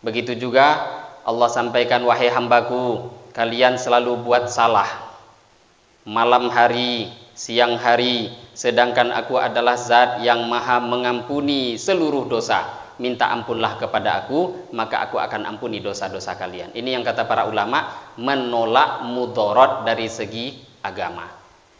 Begitu juga Allah sampaikan, wahai hambaku, kalian selalu buat salah malam hari, siang hari, sedangkan aku adalah zat yang maha mengampuni seluruh dosa. Minta ampunlah kepada aku, maka aku akan ampuni dosa-dosa kalian. Ini yang kata para ulama, menolak mudarat dari segi agama.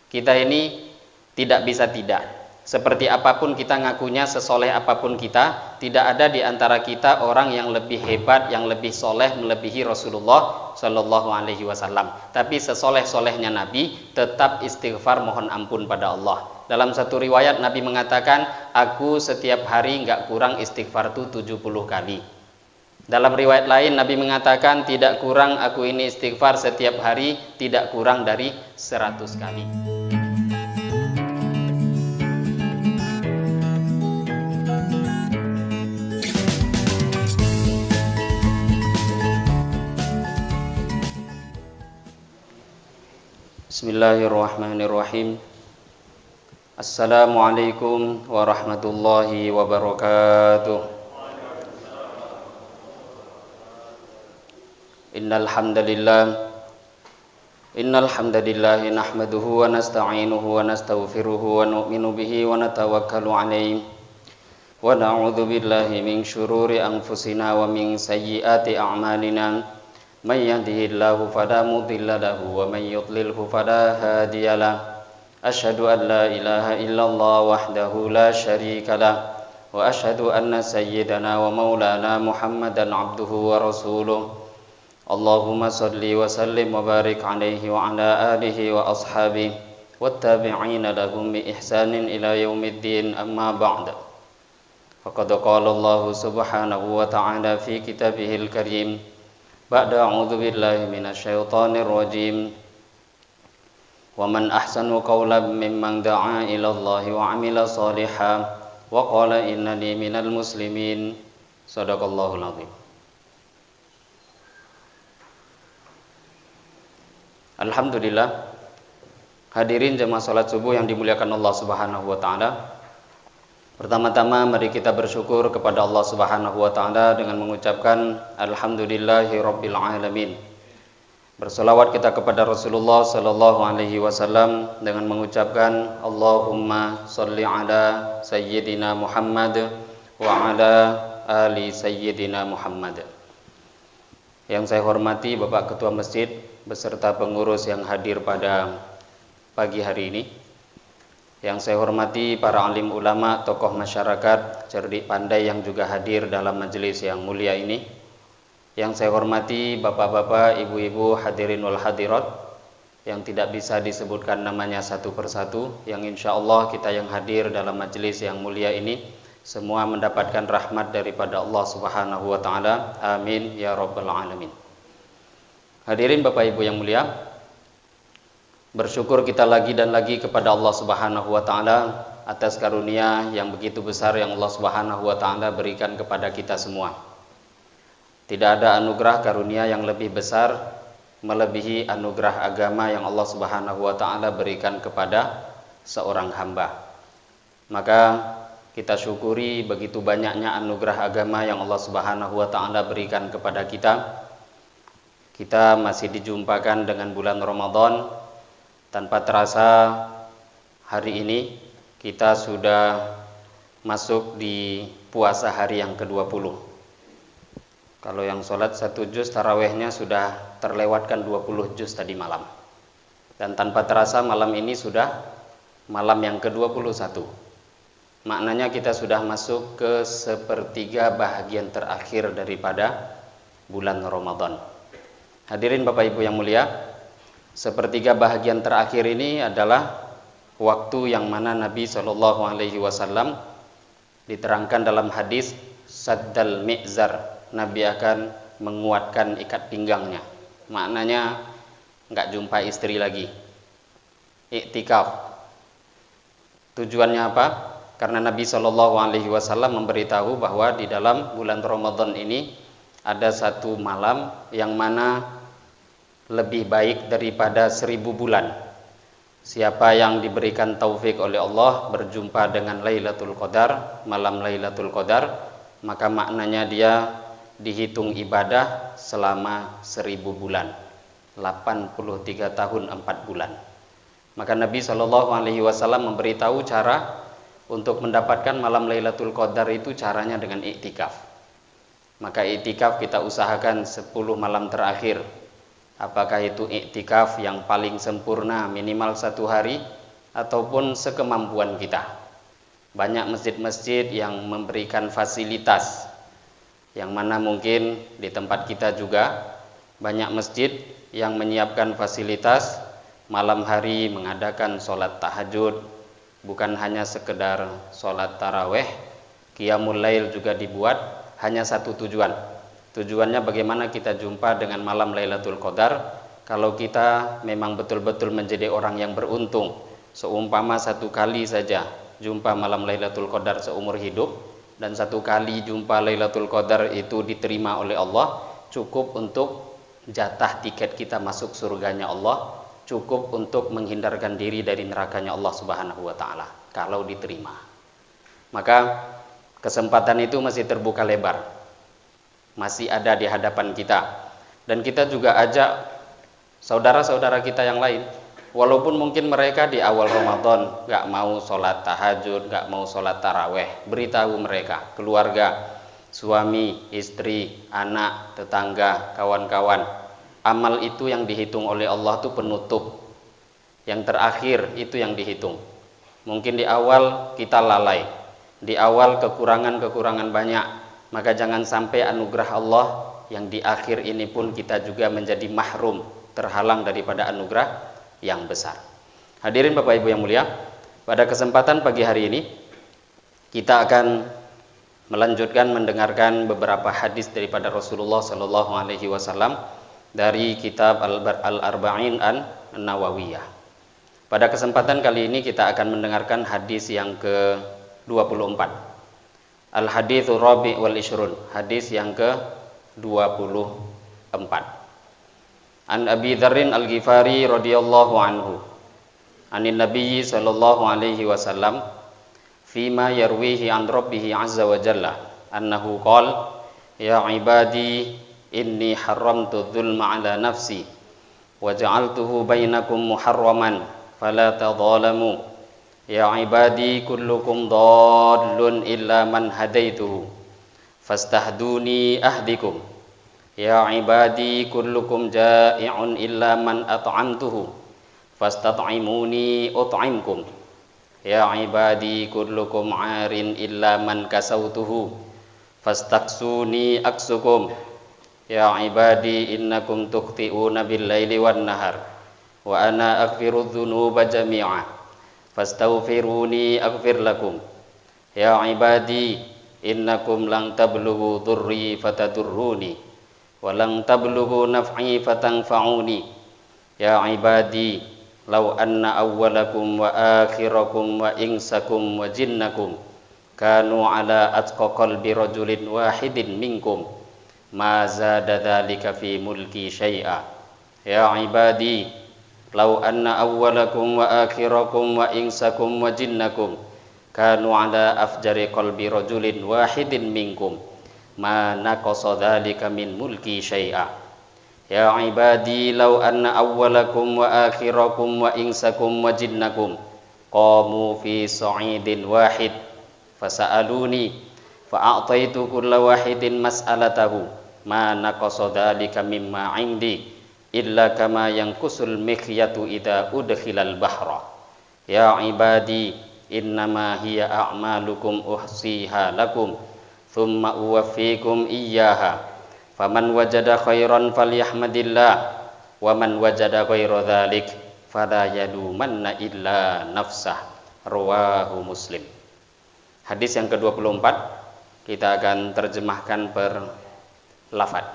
Kita ini tidak bisa tidak. Seperti apapun kita ngakunya, sesoleh apapun kita, tidak ada di antara kita orang yang lebih hebat, yang lebih soleh melebihi Rasulullah Shallallahu Alaihi Wasallam. Tapi sesoleh-solehnya Nabi tetap istighfar mohon ampun pada Allah. Dalam satu riwayat Nabi mengatakan, aku setiap hari nggak kurang istighfar itu 70 kali. Dalam riwayat lain Nabi mengatakan, tidak kurang aku ini istighfar setiap hari tidak kurang dari 100 kali. Bismillahirrahmanirrahim. Assalamualaikum warahmatullahi wabarakatuh. Innal hamdalillah nahmaduhu wa nasta'inuhu wa nastaghfiruhu wa nu'minu bihi wa natawakkalu alayhi wa na'udzu billahi min syururi anfusina wa min sayyiati a'malina. May yahdihillahu fala mudilla lahu wa may yudlilhu fala hadiya lahu. Asyhadu an la ilaha illallah wahdahu la syarika lah wa asyhadu anna sayyidana wa maulana Muhammadan abduhu wa rasuluh. Allahumma salli wa sallim wa barik alaihi wa ala alihi wa ashabihi wattabi'ina lahum bi ihsanin ila yaumiddin, amma ba'd. Faqad qala Allah subhanahu wa ta'ala fi kitabihil karim ba'da a'udzu billahi minasyaitonir rajim. Wa man ahsanu qawlan mimman da'a ila Allah wa 'amila shalihan wa qala innani minal muslimin. Shadaqallahul azim. Alhamdulillah, hadirin jemaah salat subuh yang dimuliakan Allah Subhanahu wa taala. Pertama-tama mari kita bersyukur kepada Allah Subhanahu wa taala dengan mengucapkan alhamdulillahi rabbil alamin. Berselawat kita kepada Rasulullah sallallahu alaihi wasallam dengan mengucapkan Allahumma sholli ala sayyidina Muhammad wa ala ali sayyidina Muhammad. Yang saya hormati Bapak Ketua Masjid beserta pengurus yang hadir pada pagi hari ini. Yang saya hormati para alim ulama, tokoh masyarakat, cerdik pandai yang juga hadir dalam majelis yang mulia ini. Yang saya hormati bapak-bapak, ibu-ibu, hadirin wal hadirat yang tidak bisa disebutkan namanya satu persatu, yang insya Allah kita yang hadir dalam majelis yang mulia ini semua mendapatkan rahmat daripada Allah Subhanahu wa taala. Amin ya rabbal alamin. Hadirin Bapak Ibu yang mulia, bersyukur kita lagi dan lagi kepada Allah Subhanahu wa taala atas karunia yang begitu besar yang Allah Subhanahu wa taala berikan kepada kita semua. Tidak ada anugerah karunia yang lebih besar melebihi anugerah agama yang Allah Subhanahu wa taala berikan kepada seorang hamba. Maka kita syukuri begitu banyaknya anugerah agama yang Allah Subhanahu wa taala berikan kepada kita. Kita masih dijumpakan dengan bulan Ramadan. Tanpa terasa hari ini kita sudah masuk di puasa hari yang ke-20. Kalau yang sholat 1 juz tarawehnya sudah terlewatkan 20 juz tadi malam. Dan tanpa terasa malam ini sudah malam yang ke-21. Maknanya kita sudah masuk ke sepertiga bahagian terakhir daripada bulan Ramadan. Hadirin Bapak Ibu yang mulia, sepertiga bahagian terakhir ini adalah waktu yang mana Nabi Shallallahu Alaihi Wasallam diterangkan dalam hadis Saddal Mi'zar, Nabi akan menguatkan ikat pinggangnya. Maknanya nggak jumpa istri lagi. Iktikaf. Tujuannya apa? Karena Nabi Shallallahu Alaihi Wasallam memberitahu bahwa di dalam bulan Ramadan ini ada satu malam yang mana lebih baik daripada 1000 bulan. Siapa yang diberikan taufik oleh Allah berjumpa dengan Lailatul Qadar, malam Lailatul Qadar, maka maknanya dia dihitung ibadah selama 1000 bulan, 83 tahun 4 bulan. Maka Nabi SAW memberitahu cara untuk mendapatkan malam Lailatul Qadar itu caranya dengan iktikaf. Maka iktikaf kita usahakan 10 malam terakhir. Apakah itu iktikaf yang paling sempurna minimal 1 hari ataupun sekemampuan kita. Banyak masjid-masjid yang memberikan fasilitas, yang mana mungkin di tempat kita juga banyak masjid yang menyiapkan fasilitas malam hari mengadakan sholat tahajud, bukan hanya sekedar sholat taraweh, qiyamul lail juga dibuat, hanya satu tujuan. Tujuannya bagaimana kita jumpa dengan malam Lailatul Qadar. Kalau kita memang betul-betul menjadi orang yang beruntung, seumpama 1 kali saja jumpa malam Lailatul Qadar seumur hidup, dan 1 kali jumpa Lailatul Qadar itu diterima oleh Allah, cukup untuk jatah tiket kita masuk surganya Allah, cukup untuk menghindarkan diri dari nerakanya Allah Subhanahu wa taala kalau diterima. Maka kesempatan itu masih terbuka lebar, masih ada di hadapan kita. Dan kita juga ajak saudara-saudara kita yang lain, walaupun mungkin mereka di awal Ramadan gak mau sholat tahajud, gak mau sholat taraweh, beritahu mereka, keluarga, suami, istri, anak, tetangga, kawan-kawan, amal itu yang dihitung oleh Allah itu penutup, yang terakhir itu yang dihitung. Mungkin di awal kita lalai, di awal kekurangan-kekurangan banyak, maka jangan sampai anugerah Allah yang di akhir ini pun kita juga menjadi mahrum, terhalang daripada anugerah yang besar. Hadirin Bapak Ibu yang mulia, pada kesempatan pagi hari ini kita akan melanjutkan mendengarkan beberapa hadis daripada Rasulullah Sallallahu Alaihi Wasallam dari kitab Al-Arba'in An-Nawawiyah. Pada kesempatan kali ini kita akan mendengarkan hadis yang ke-24. Al-Haditsul Rabi' wal Ishrun, hadis yang ke-24. An Abi Dzarrin Al-Ghifari radhiyallahu anhu anin Nabi sallallahu alaihi wasallam fima yarwihi an rabbih azza wa jalla annahu qala ya ibadi inni haramtu dzulma ala nafsi wa ja'altuhu bainakum muharraman fala tadhalamu ya ibadi kullukum dhallun illa man hadaituhu fastahduni ahdikum ya ibadi kullukum ja'i'un illa man at'amtuhu fastat'imuni ut'imkum ya ibadi kullukum 'arin illa man kasautuhu fastaksuni aksukum ya ibadi innakum tukhti'una bil laili wan nahar wa ana aghfiru dzunuba jami'a fastaghfiruni aghfir lakum ya ibadi innakum lang tablughu dhurri fatadurruni walang tablughu naf'i fatanfa'uni ya ibadi law anna awwalakum wa akhirakum wa insakum wa jinnakum kanu ala atqa qalbi rajulin wahidin minkum ma zada dzalika fi mulki syai'a ya ibadi law anna awwalakum wa akhirakum wa insakum wa jinnakum kanu ala afjari qalbi rajulin wahidin minkum ma naqasa dzalika min mulki syai'a ya ibadi law anna awwalakum wa akhirakum wa insakum wa jinnakum qamu fi sa'idin wahid fasa'aluni fa'ataitu kulla wahidin mas'alatahu ma naqasa dzalika mimma 'indi illa kama yanqusul mikhyatu idza udkhilal bahra ya ibadi innama hiya a'malukum uhsiha lakum thumma uwaffikum iyyaha faman wajada khairan falyahmadillah wa man wajada ghaira dzalik fala yalumanna illa nafsah. Rawahu Muslim. Hadis yang ke-24 kita akan terjemahkan per lafaz.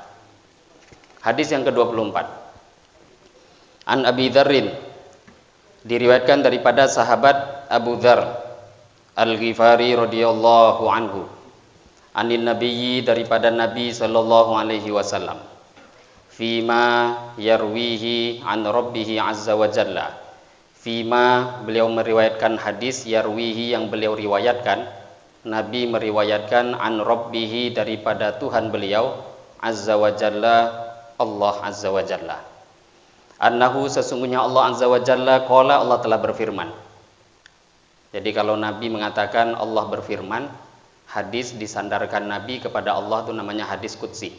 Hadis yang ke-24. An Abi Dzarrin, diriwayatkan daripada sahabat Abu Dzar Al-Ghifari radhiyallahu anhu, anin nabiyyi, daripada Nabi sallallahu alaihi wasallam, fima yarwihi an rabbih azza wa jalla. Fima, beliau meriwayatkan hadis, yarwihi, yang beliau riwayatkan, Nabi meriwayatkan, an rabbih, daripada Tuhan beliau, azza wa jalla, Allah azza wa jalla. Annahu sesungguhnya Allah azza wa jalla qala, Allah telah berfirman. Jadi kalau Nabi mengatakan Allah berfirman, hadis disandarkan Nabi kepada Allah itu namanya hadis qudsi.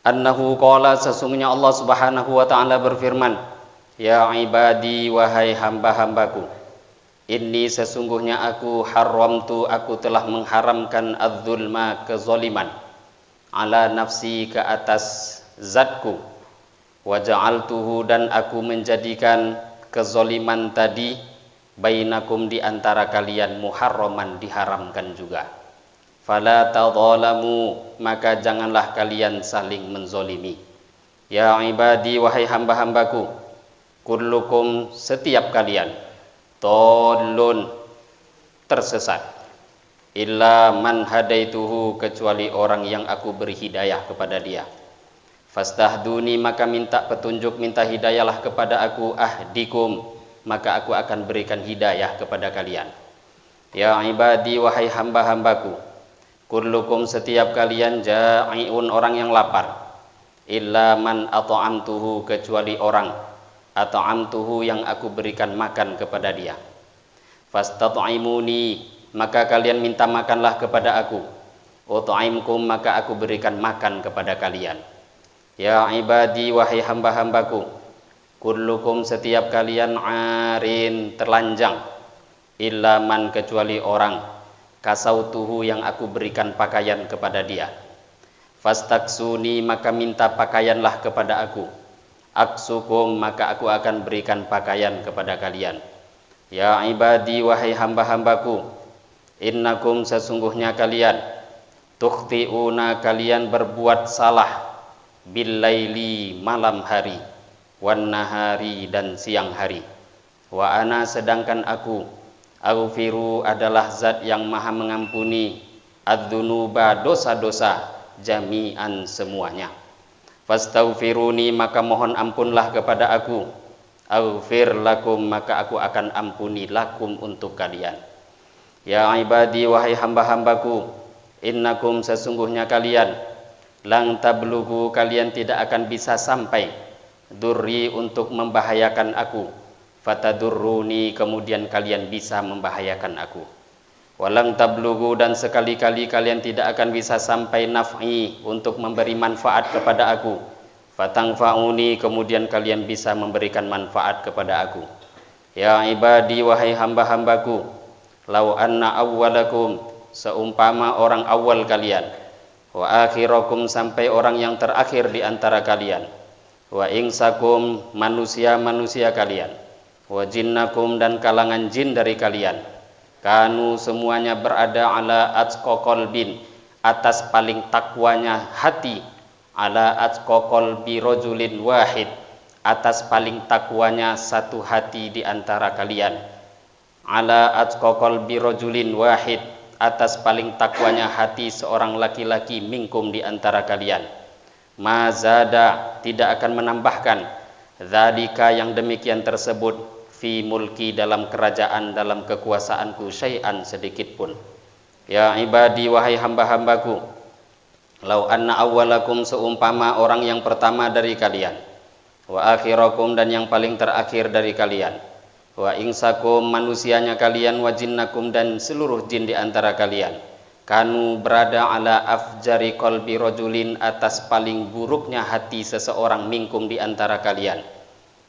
Annahu qala, sesungguhnya Allah Subhanahu wa taala berfirman, ya ibadi, wahai hamba-hambaku, inni sesungguhnya aku haramtu, aku telah mengharamkan adz-zulma, kezaliman, ala nafsi, ke atas zatku, wa ja'altuhu, dan aku menjadikan kezaliman tadi, bainakum, di antara kalian, muharraman, diharamkan juga. Fala tadzalamu, maka janganlah kalian saling menzolimi. Ya ibadi, wahai hamba-hambaku, kullukum, setiap kalian, dhallun, tersesat, illa man hadaituhu, kecuali orang yang aku beri hidayah kepada dia. Fastahduni, maka minta petunjuk, minta hidayahlah kepada aku, ahdikum, maka aku akan berikan hidayah kepada kalian. Ya ibadi, wahai hamba-hambaku, kullukum, setiap kalian, ja'iun, orang yang lapar, illa man at'amtuhu, kecuali orang at'amtuhu yang aku berikan makan kepada dia. Fastat'imuni, maka kalian minta makanlah kepada aku. Ut'imkum, maka aku berikan makan kepada kalian. Ya ibadi, wahai hamba-hambaku, kullukum, setiap kalian, arin, telanjang, illa man, kecuali orang, kasautuhu, yang aku berikan pakaian kepada dia. Fastaksuni, maka minta pakaianlah kepada aku. Aksukum, maka aku akan berikan pakaian kepada kalian. Ya ibadi, wahai hamba-hambaku, innakum, sesungguhnya kalian, tukhti'una, kalian berbuat salah, billaili, malam hari, wan nahari, dan siang hari. Wa ana, sedangkan aku, aghfiru, adalah zat yang maha mengampuni, adzunuba, dosa-dosa, jami'an, semuanya. Fastaghfiruni, maka mohon ampunlah kepada aku. Aghfir lakum, maka aku akan ampuni, lakum, untuk kalian. Ya ibadi, wahai hamba-hambaku, innakum, sesungguhnya kalian, lang tablughu, kalian tidak akan bisa sampai, durri, untuk membahayakan aku, fatadurruni, kemudian kalian bisa membahayakan aku. Walang tablughu, dan sekali-kali kalian tidak akan bisa sampai, naf'i, untuk memberi manfaat kepada aku, fatangfa'uni, kemudian kalian bisa memberikan manfaat kepada aku. Ya ibadi, wahai hamba-hambaku, lau anna awwalakum, seumpama orang awal kalian, wa akhirakum, sampai orang yang terakhir di antara kalian, wa ingsakum, manusia-manusia kalian, wa jinnakum, dan kalangan jin dari kalian, kanu, semuanya berada, ala atqa qalbin, atas paling takwanya hati, ala atqa qalbi rajulin wahid, atas paling takwanya satu hati di antara kalian, ala atqa qalbi rajulin wahid, atas paling takwanya hati seorang laki-laki, minkum, di antara kalian. Mazada, tidak akan menambahkan, dzalika, yang demikian tersebut, fi mulki, dalam kerajaan, dalam kekuasaanku, syai'an, sedikit pun. Ya ibadi, wahai hamba-hambaku, lau anna awwalakum, seumpama orang yang pertama dari kalian, wa akhirakum, dan yang paling terakhir dari kalian, wa ingsakum, manusianya kalian, wa jinnakum, dan seluruh jin di antara kalian, kanu, berada, ala afjari qalbi rajulin, atas paling buruknya hati seseorang, minkum, di antara kalian,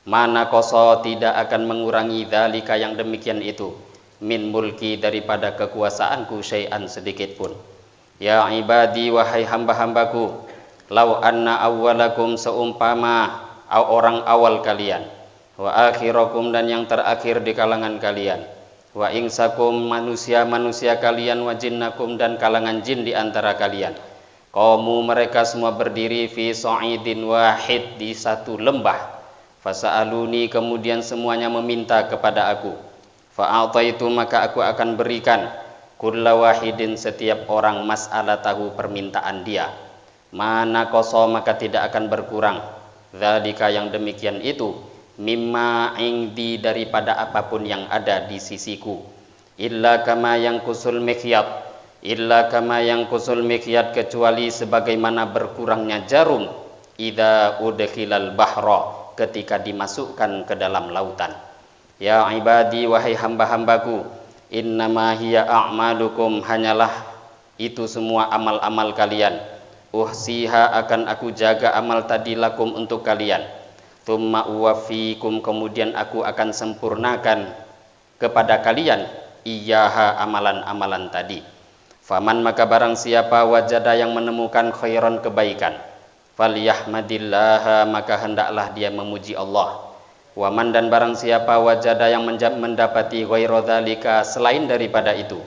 mana koso, tidak akan mengurangi, dzalika, yang demikian itu, min mulki, daripada kekuasaanku, syai'an, sedikit pun. Ya ibadi, wahai hamba-hambaku, lau anna awwalakum, seumpama orang awal kalian, wa akhirakum, dan yang terakhir di kalangan kalian, wa ingsakum, manusia-manusia kalian, wa jinnakum, dan kalangan jin di antara kalian, qamu, mereka semua berdiri, fi sa'idin wahid, di satu lembah, fasa'aluni, kemudian semuanya meminta kepada aku, fa'ataitu, maka aku akan berikan, kulla wahidin, setiap orang, mas'alatahu, permintaan dia, mana koso, maka tidak akan berkurang, dzalika, yang demikian itu, mimma indi, daripada apapun yang ada di sisiku, illa kama yang kusul mikhyat, illa kama yanqusul mikyat, kecuali sebagaimana berkurangnya jarum idza udkhilal bahra, ketika dimasukkan ke dalam lautan. Ya ibadi, wahai hamba-hambaku, innama hiya a'malukum, hanyalah itu semua amal-amal kalian. Uhsiha, akan aku jaga amal tadi lakum, untuk kalian. Tsumma uwaffikum, kemudian aku akan sempurnakan kepada kalian iyaha, amalan-amalan tadi. Faman, maka barang siapa wajada, yang menemukan khairan, kebaikan, falyahmadillaha, maka hendaklah dia memuji Allah. Waman, dan barang siapa wajada, yang mendapati ghairu dzalika, selain daripada itu,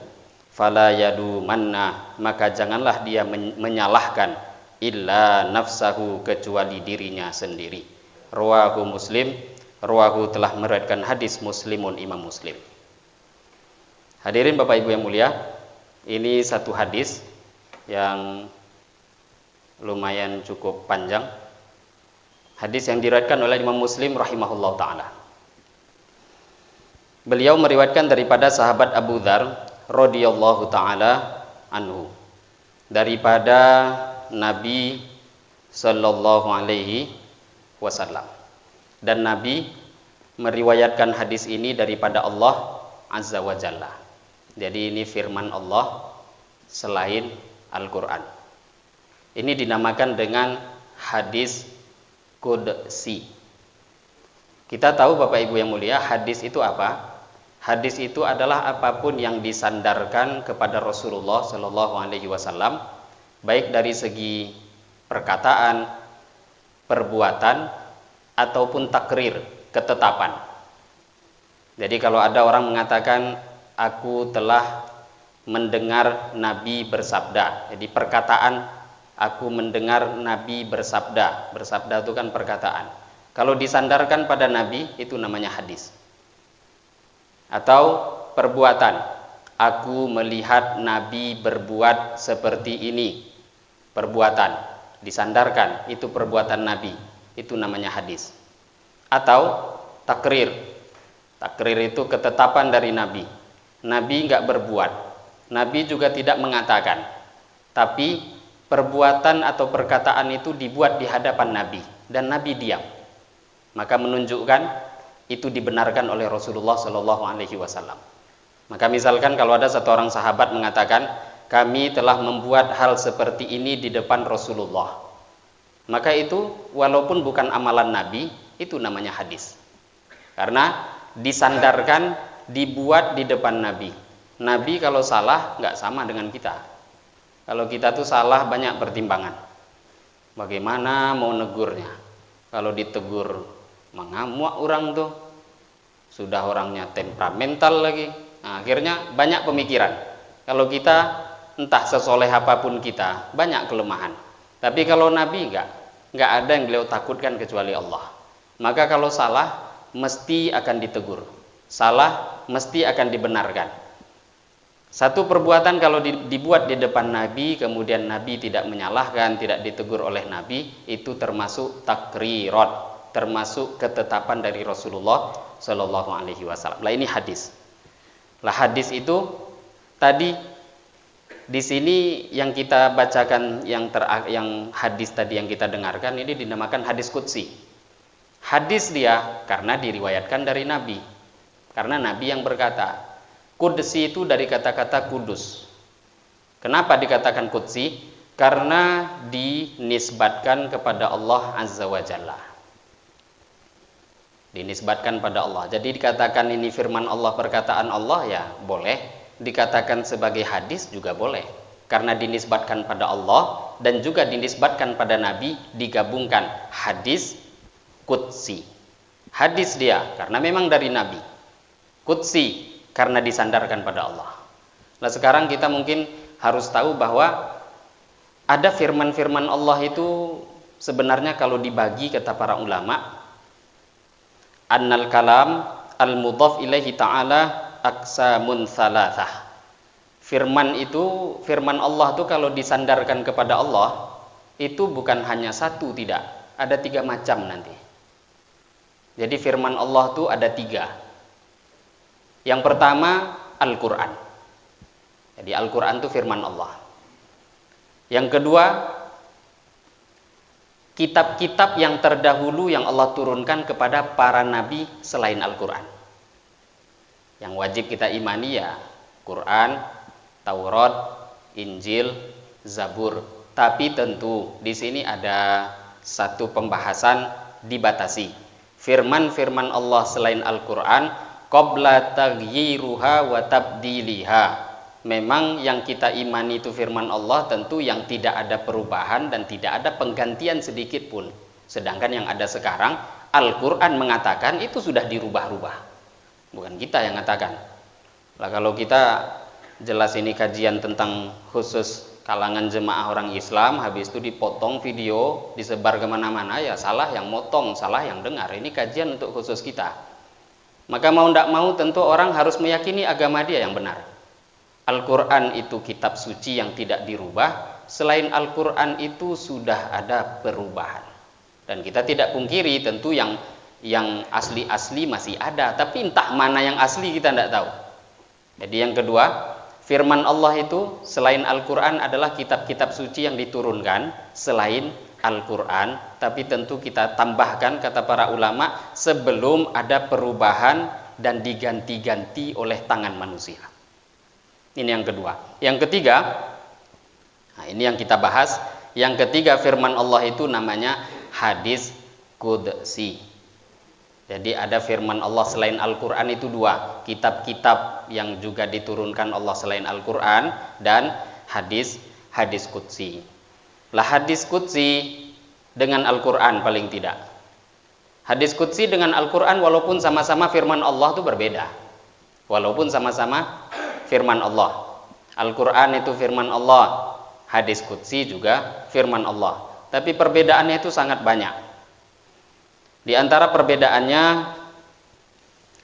fala yadu manna, maka janganlah dia menyalahkan, illa nafsahu, kecuali dirinya sendiri. Rawahu Muslim, rawahu, telah meriwayatkan hadis Muslimun, Imam Muslim. Hadirin Bapak Ibu yang mulia, ini satu hadis yang lumayan cukup panjang. Hadis yang diriwayatkan oleh Imam Muslim rahimahullah ta'ala. Beliau meriwayatkan daripada sahabat Abu Dzar radhiyallahu ta'ala anhu, daripada Nabi sallallahu alaihi wasallam. Dan Nabi meriwayatkan hadis ini daripada Allah azza wa jalla. Jadi ini firman Allah selain Al-Quran. Ini dinamakan dengan hadis qudsi. Kita tahu Bapak Ibu yang mulia, hadis itu apa? Hadis itu adalah apapun yang disandarkan kepada Rasulullah Shallallahu Alaihi Wasallam, baik dari segi perkataan, perbuatan, ataupun takrir, ketetapan. Jadi kalau ada orang mengatakan, aku telah mendengar Nabi bersabda. Jadi perkataan, aku mendengar Nabi bersabda. Bersabda itu kan perkataan. Kalau disandarkan pada Nabi, itu namanya hadis. Atau perbuatan, aku melihat Nabi berbuat seperti ini. Perbuatan, disandarkan, itu perbuatan Nabi. Itu namanya hadis. Atau takrir. Takrir itu ketetapan dari Nabi. Nabi enggak berbuat, Nabi juga tidak mengatakan, tapi perbuatan atau perkataan itu dibuat di hadapan Nabi, dan Nabi diam. Maka menunjukkan itu dibenarkan oleh Rasulullah Shallallahu Alaihi Wasallam. Maka misalkan kalau ada satu orang sahabat mengatakan, kami telah membuat hal seperti ini di depan Rasulullah, maka itu walaupun bukan amalan Nabi, itu namanya hadis. Karena disandarkan, dibuat di depan Nabi. Nabi kalau salah nggak sama dengan kita. Kalau kita tuh salah banyak pertimbangan. Bagaimana mau negurnya? Kalau ditegur mengamuk orang tuh, sudah orangnya temperamental lagi. Nah, akhirnya banyak pemikiran. Kalau kita entah sesoleh apapun kita, banyak kelemahan. Tapi kalau Nabi nggak ada yang beliau takutkan kecuali Allah. Maka kalau salah mesti akan ditegur. Salah mesti akan dibenarkan. Satu perbuatan kalau dibuat di depan Nabi, kemudian Nabi tidak menyalahkan, tidak ditegur oleh Nabi, itu termasuk takrirat, termasuk ketetapan dari Rasulullah Shallallahu Alaihi Wasallam. Lah ini hadis. Lah hadis itu tadi di sini yang kita bacakan, yang hadis tadi yang kita dengarkan ini dinamakan hadis qudsi. Hadis dia karena diriwayatkan dari Nabi. Karena Nabi yang berkata. Qudsi itu dari kata-kata kudus. Kenapa dikatakan qudsi? Karena dinisbatkan kepada Allah Azza wa Jalla. Dinisbatkan pada Allah. Jadi dikatakan ini firman Allah, perkataan Allah, ya boleh. Dikatakan sebagai hadis juga boleh. Karena dinisbatkan pada Allah dan juga dinisbatkan pada Nabi, digabungkan hadis qudsi. Hadis dia karena memang dari Nabi. Qudsi karena disandarkan pada Allah. Nah sekarang kita mungkin harus tahu bahwa ada firman-firman Allah itu sebenarnya kalau dibagi kata para ulama, annal kalam al-mudhaf ilaihi ta'ala aqsamun thalathah. Firman itu, firman Allah itu kalau disandarkan kepada Allah, itu bukan hanya satu, tidak. Ada 3 macam nanti. Jadi firman Allah itu ada 3. Yang pertama Al-Quran. Jadi Al-Quran itu firman Allah. Yang kedua, kitab-kitab yang terdahulu yang Allah turunkan kepada para nabi selain Al-Quran. Yang wajib kita imani ya Quran, Taurat, Injil, Zabur. Tapi tentu di sini ada satu pembahasan dibatasi. Firman-firman Allah selain Al-Quran qabla taghyiruha wa tabdiliha. Memang yang kita imani itu firman Allah tentu yang tidak ada perubahan dan tidak ada penggantian sedikit pun. Sedangkan yang ada sekarang Al-Quran mengatakan itu sudah dirubah-rubah. Bukan kita yang mengatakan. Lah kalau kita jelas ini kajian tentang khusus kalangan jemaah orang Islam, habis itu dipotong video, disebar kemana-mana, ya salah yang motong, salah yang dengar. Ini kajian untuk khusus kita. Maka mau tidak mau tentu orang harus meyakini agama dia yang benar. Al-Quran itu kitab suci yang tidak dirubah. Selain Al-Quran itu sudah ada perubahan. Dan kita tidak pungkiri tentu yang asli-asli masih ada. Tapi entah mana yang asli kita tidak tahu. Jadi yang kedua, firman Allah itu selain Al-Quran adalah kitab-kitab suci yang diturunkan selain Al-Quran. Tapi tentu kita tambahkan kata para ulama sebelum ada perubahan dan diganti-ganti oleh tangan manusia. Ini yang kedua. Yang ketiga, nah ini yang kita bahas. Yang ketiga firman Allah itu namanya hadis qudsi. Jadi ada firman Allah selain Al-Quran itu dua. Kitab-kitab yang juga diturunkan Allah selain Al-Quran dan hadis qudsi. Lah hadis qudsi dengan Al-Quran paling tidak. Hadis qudsi dengan Al-Quran walaupun sama-sama firman Allah itu berbeda. Walaupun sama-sama firman Allah. Al-Quran itu firman Allah. Hadis qudsi juga firman Allah. Tapi perbedaannya itu sangat banyak. Di antara perbedaannya,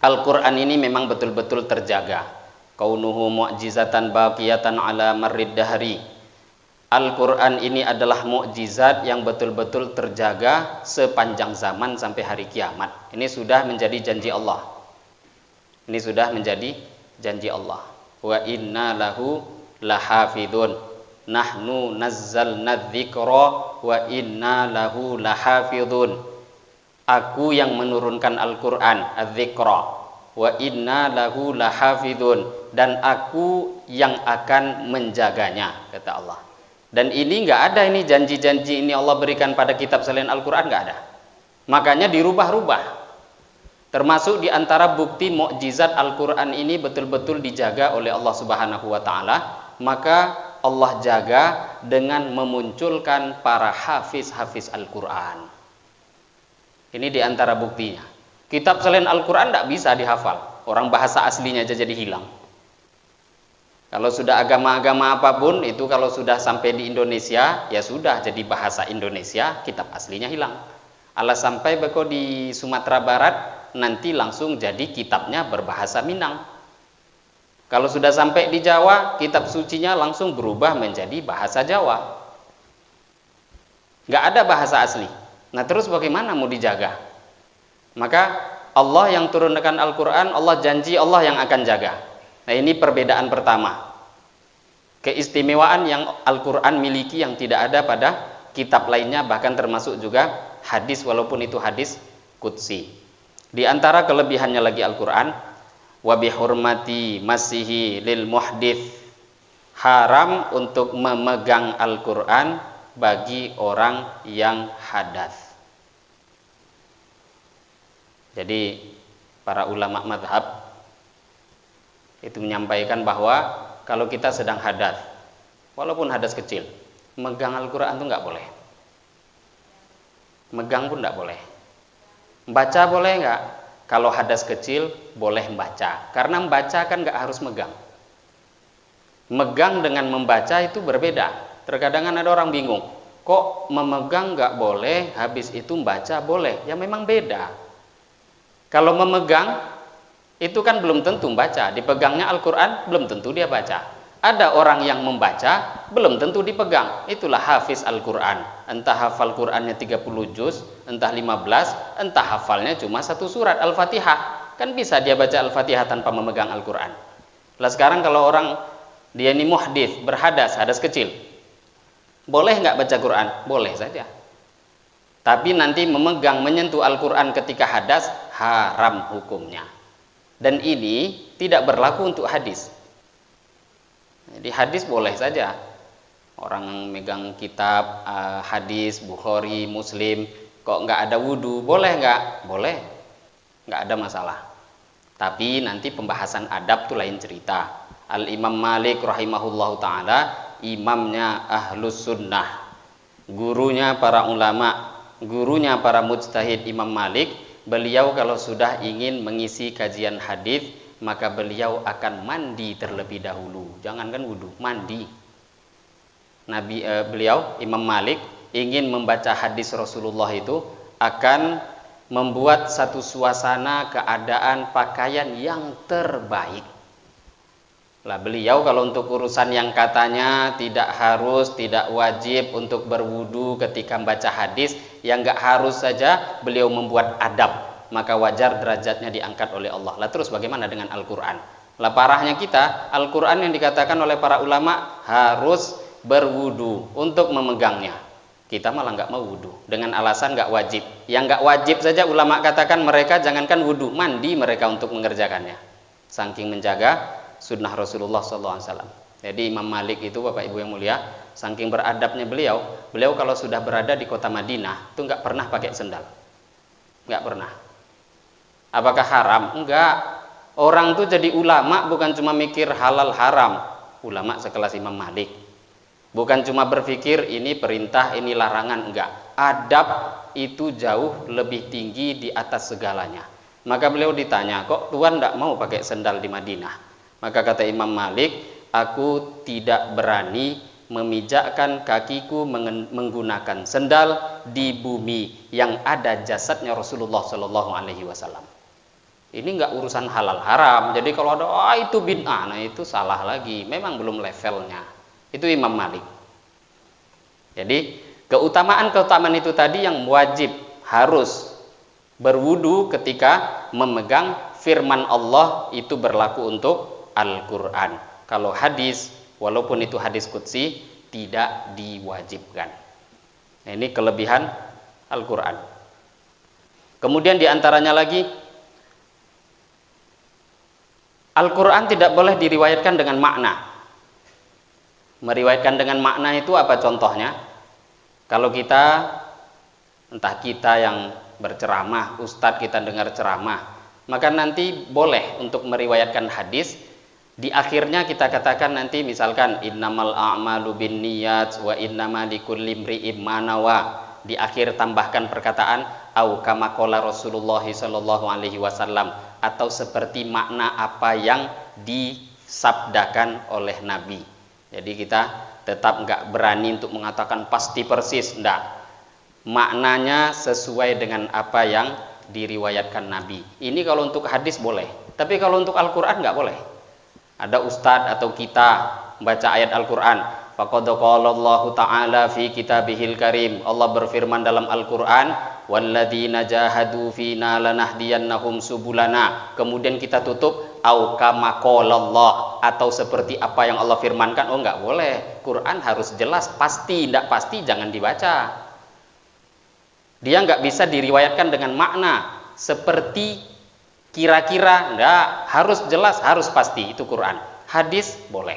Al-Quran ini memang betul-betul terjaga. Kaunuhu mu'jizatan baqiyatan ala marrid dahri. Al-Quran ini adalah mukjizat yang betul-betul terjaga sepanjang zaman sampai hari kiamat. Ini sudah menjadi janji Allah. Ini sudah menjadi janji Allah. Wa inna lahu lahafidun. Nahnu nazzalna dzikra wa inna lahu lahafidun. Aku yang menurunkan Al-Quran, az-zikra, wa inna lahu lahafidun, dan aku yang akan menjaganya, kata Allah. Dan ini nggak ada ini janji-janji ini Allah berikan pada kitab selain Al-Quran, nggak ada. Makanya dirubah-rubah. Termasuk di antara bukti mukjizat Al-Quran ini betul-betul dijaga oleh Allah Subhanahu wa taala, maka Allah jaga dengan memunculkan para hafiz-hafiz Al-Quran. Ini di antara buktinya. Kitab selain Al-Quran tidak bisa dihafal. Orang bahasa aslinya aja jadi hilang. Kalau sudah agama-agama apapun, itu kalau sudah sampai di Indonesia, ya sudah jadi bahasa Indonesia, kitab aslinya hilang. Alah sampai beko di Sumatera Barat, nanti langsung jadi kitabnya berbahasa Minang. Kalau sudah sampai di Jawa, kitab sucinya langsung berubah menjadi bahasa Jawa. Nggak ada bahasa asli. Nah terus bagaimana mau dijaga? Maka Allah yang turunkan Al-Quran, Allah janji Allah yang akan jaga. Nah ini perbedaan pertama. Keistimewaan yang Al-Quran miliki yang tidak ada pada kitab lainnya, bahkan termasuk juga hadis walaupun itu hadis qudsi. Di antara kelebihannya lagi Al-Quran, wa bihurmati masihi lil muhdits, haram untuk memegang Al-Quran bagi orang yang hadas. Jadi para ulama mazhab itu menyampaikan bahwa kalau kita sedang hadas, walaupun hadas kecil, megang Al-Quran itu nggak boleh. Megang pun nggak boleh. Membaca boleh nggak? Kalau hadas kecil boleh membaca, karena membaca kan nggak harus megang. Megang dengan membaca itu berbeda. Terkadang ada orang bingung, kok memegang nggak boleh, habis itu membaca boleh? Ya memang beda. Kalau memegang itu kan belum tentu membaca. Dipegangnya Al-Quran belum tentu dia baca. Ada orang yang membaca belum tentu dipegang. Itulah hafiz Al-Quran. Entah hafal Qurannya 30 juz, entah 15, entah hafalnya cuma satu surat Al-Fatihah. Kan bisa dia baca Al-Fatihah tanpa memegang Al-Quran. Lah sekarang kalau orang dia ini muhdits, berhadas, hadas kecil. Boleh nggak baca Quran? Boleh saja. Tapi nanti memegang, menyentuh Al-Quran ketika hadas, haram hukumnya. Dan ini tidak berlaku untuk hadis. Jadi hadis boleh saja. Orang yang megang kitab hadis, Bukhari, Muslim, kok nggak ada wudu, boleh nggak? Boleh, nggak ada masalah. Tapi nanti pembahasan adab itu lain cerita. Al-Imam Malik rahimahullahu ta'ala, imamnya Ahlus Sunnah, gurunya para ulama, gurunya para mujtahid Imam Malik, beliau kalau sudah ingin mengisi kajian hadis, maka beliau akan mandi terlebih dahulu. Jangankan wudu, mandi. Beliau Imam Malik ingin membaca hadis Rasulullah itu akan membuat satu suasana keadaan pakaian yang terbaik. Lah beliau kalau untuk urusan yang katanya tidak harus, tidak wajib untuk berwudu ketika membaca hadis, yang enggak harus saja beliau membuat adab, maka wajar derajatnya diangkat oleh Allah. Lah terus bagaimana dengan Al-Quran? Lah parahnya kita, Al-Quran yang dikatakan oleh para ulama harus berwudu untuk memegangnya. Kita malah nggak mau wudu dengan alasan nggak wajib. Yang nggak wajib saja ulama katakan mereka jangankan wudu, mandi mereka untuk mengerjakannya. Saking menjaga sunnah Rasulullah SAW. Jadi Imam Malik itu, Bapak Ibu yang mulia, saking beradabnya beliau kalau sudah berada di kota Madinah itu nggak pernah pakai sendal, nggak pernah. Apakah haram? Enggak. Orang tuh jadi ulama bukan cuma mikir halal haram. Ulama sekelas Imam Malik bukan cuma berpikir ini perintah, ini larangan, enggak. Adab itu jauh lebih tinggi di atas segalanya. Maka beliau ditanya, kok Tuhan tidak mau pakai sendal di Madinah? Maka kata Imam Malik, aku tidak berani memijakkan kakiku menggunakan sendal di bumi yang ada jasadnya Rasulullah Shallallahu Alaihi Wasallam. Ini enggak urusan halal haram. Jadi kalau ada itu bid'ah, nah itu salah lagi. Memang belum levelnya. Itu Imam Malik. Jadi keutamaan itu tadi yang wajib harus berwudu ketika memegang firman Allah itu berlaku untuk Al-Quran. Kalau hadis, walaupun itu hadis qudsi, tidak diwajibkan. Nah, ini kelebihan Al-Quran. Kemudian diantaranya lagi, Al-Quran tidak boleh diriwayatkan dengan makna. Meriwayatkan dengan makna itu apa contohnya? Kalau kita, entah kita yang berceramah, ustadz kita dengar ceramah, maka nanti boleh untuk meriwayatkan hadis. Di akhirnya kita katakan nanti misalkan innamal a'malu binniyat wa innama likulli imri'in ma nawa. Di akhir tambahkan perkataan au kama qala Rasulullah sallallahu alaihi wasallam, atau seperti makna apa yang disabdakan oleh Nabi. Jadi kita tetap nggak berani untuk mengatakan pasti persis, enggak. Maknanya sesuai dengan apa yang diriwayatkan Nabi. Ini kalau untuk hadis boleh, tapi kalau untuk Al-Quran nggak boleh. Ada ustadz atau kita baca ayat Al-Quran, faqad qala Allah Ta'ala fi kitabihil karim, Allah berfirman dalam Al-Quran, walladzina jahadu fina lanahdiyannahum subulana. Kemudian kita tutup au kama qala Allah, atau seperti apa yang Allah firmankan. Oh, enggak boleh. Quran harus jelas, pasti, tidak pasti jangan dibaca. Dia enggak bisa diriwayatkan dengan makna seperti kira-kira, enggak, harus jelas, harus pasti. Itu Quran. Hadis boleh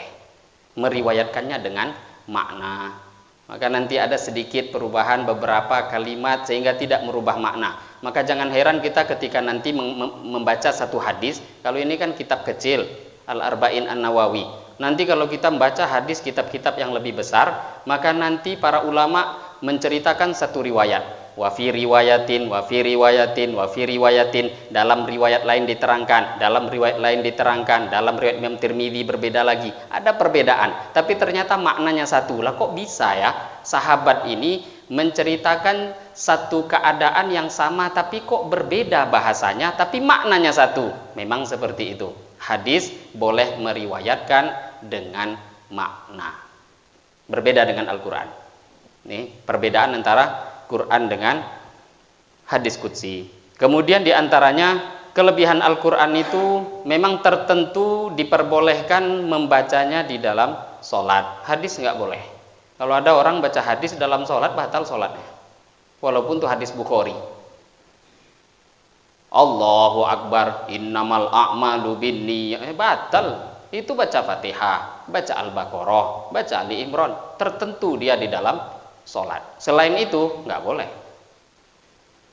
meriwayatkannya dengan makna. Maka nanti ada sedikit perubahan beberapa kalimat sehingga tidak merubah makna. Maka jangan heran kita ketika nanti membaca satu hadis. Kalau ini kan kitab kecil, Al-Arba'in An-Nawawi. Nanti kalau kita membaca hadis kitab-kitab yang lebih besar, maka nanti para ulama menceritakan satu riwayat. Wa fi riwayatin, wa fi riwayatin, wa fi riwayatin. Dalam riwayat lain diterangkan, dalam riwayat lain diterangkan, dalam riwayat Imam Tirmidzi berbeda lagi. Ada perbedaan, tapi ternyata maknanya satu. Lah kok bisa ya sahabat ini menceritakan satu keadaan yang sama tapi kok berbeda bahasanya, tapi maknanya satu. Memang seperti itu. Hadis boleh meriwayatkan dengan makna. Berbeda dengan Al-Quran. Ini perbedaan antara Quran dengan hadis qudsi. Kemudian diantaranya kelebihan Al-Quran itu memang tertentu diperbolehkan membacanya di dalam sholat. Hadis nggak boleh. Kalau ada orang baca hadis dalam sholat, batal sholatnya. Walaupun itu hadis Bukhari. Allahu Akbar, innamal a'malu binniyat. Batal. Itu baca Fatihah, baca Al-Baqarah, baca Ali Imran. Tertentu dia di dalam sholat. Selain itu nggak boleh.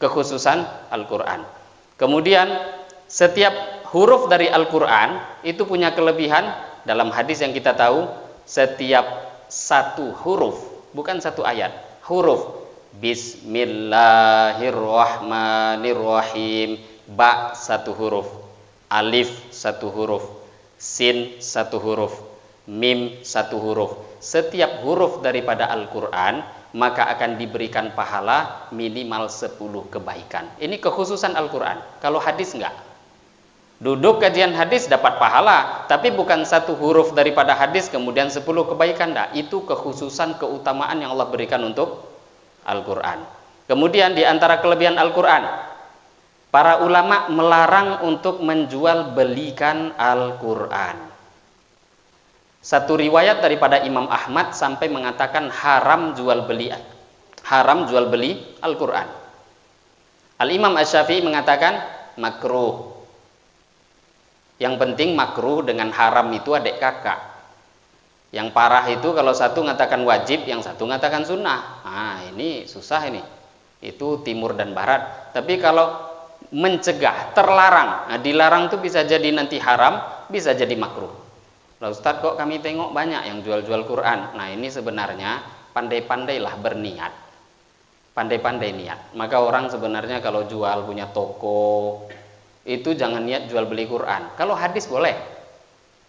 Kekhususan Al-Quran. Kemudian setiap huruf dari Al-Quran itu punya kelebihan. Dalam hadis yang kita tahu, setiap satu huruf, bukan satu ayat, huruf Bismillahirrahmanirrahim, ba satu huruf, alif satu huruf, sin satu huruf, mim satu huruf. Setiap huruf daripada Al-Quran maka akan diberikan pahala minimal 10 kebaikan. Ini kekhususan Al-Quran. Kalau hadis enggak. Duduk kajian hadis dapat pahala, tapi bukan satu huruf daripada hadis kemudian 10 kebaikan. Enggak. Itu kekhususan keutamaan yang Allah berikan untuk Al-Quran. Kemudian di antara kelebihan Al-Quran, para ulama melarang untuk menjual belikan Al-Quran. Satu riwayat daripada Imam Ahmad sampai mengatakan haram jual beli Al-Quran. Al-Imam Asy-Syafi'i mengatakan makruh. Yang penting makruh dengan haram itu adik kakak. Yang parah itu kalau satu mengatakan wajib, yang satu mengatakan sunnah. Nah, ini susah ini. Itu timur dan barat. Tapi kalau mencegah, terlarang. Nah, dilarang itu bisa jadi nanti haram, bisa jadi makruh. Lah Ustaz, kok kami tengok banyak yang jual-jual Quran. Nah, ini sebenarnya pandai-pandailah berniat. Pandai-pandai niat. Maka orang sebenarnya kalau jual punya toko, itu jangan niat jual beli Quran. Kalau hadis boleh.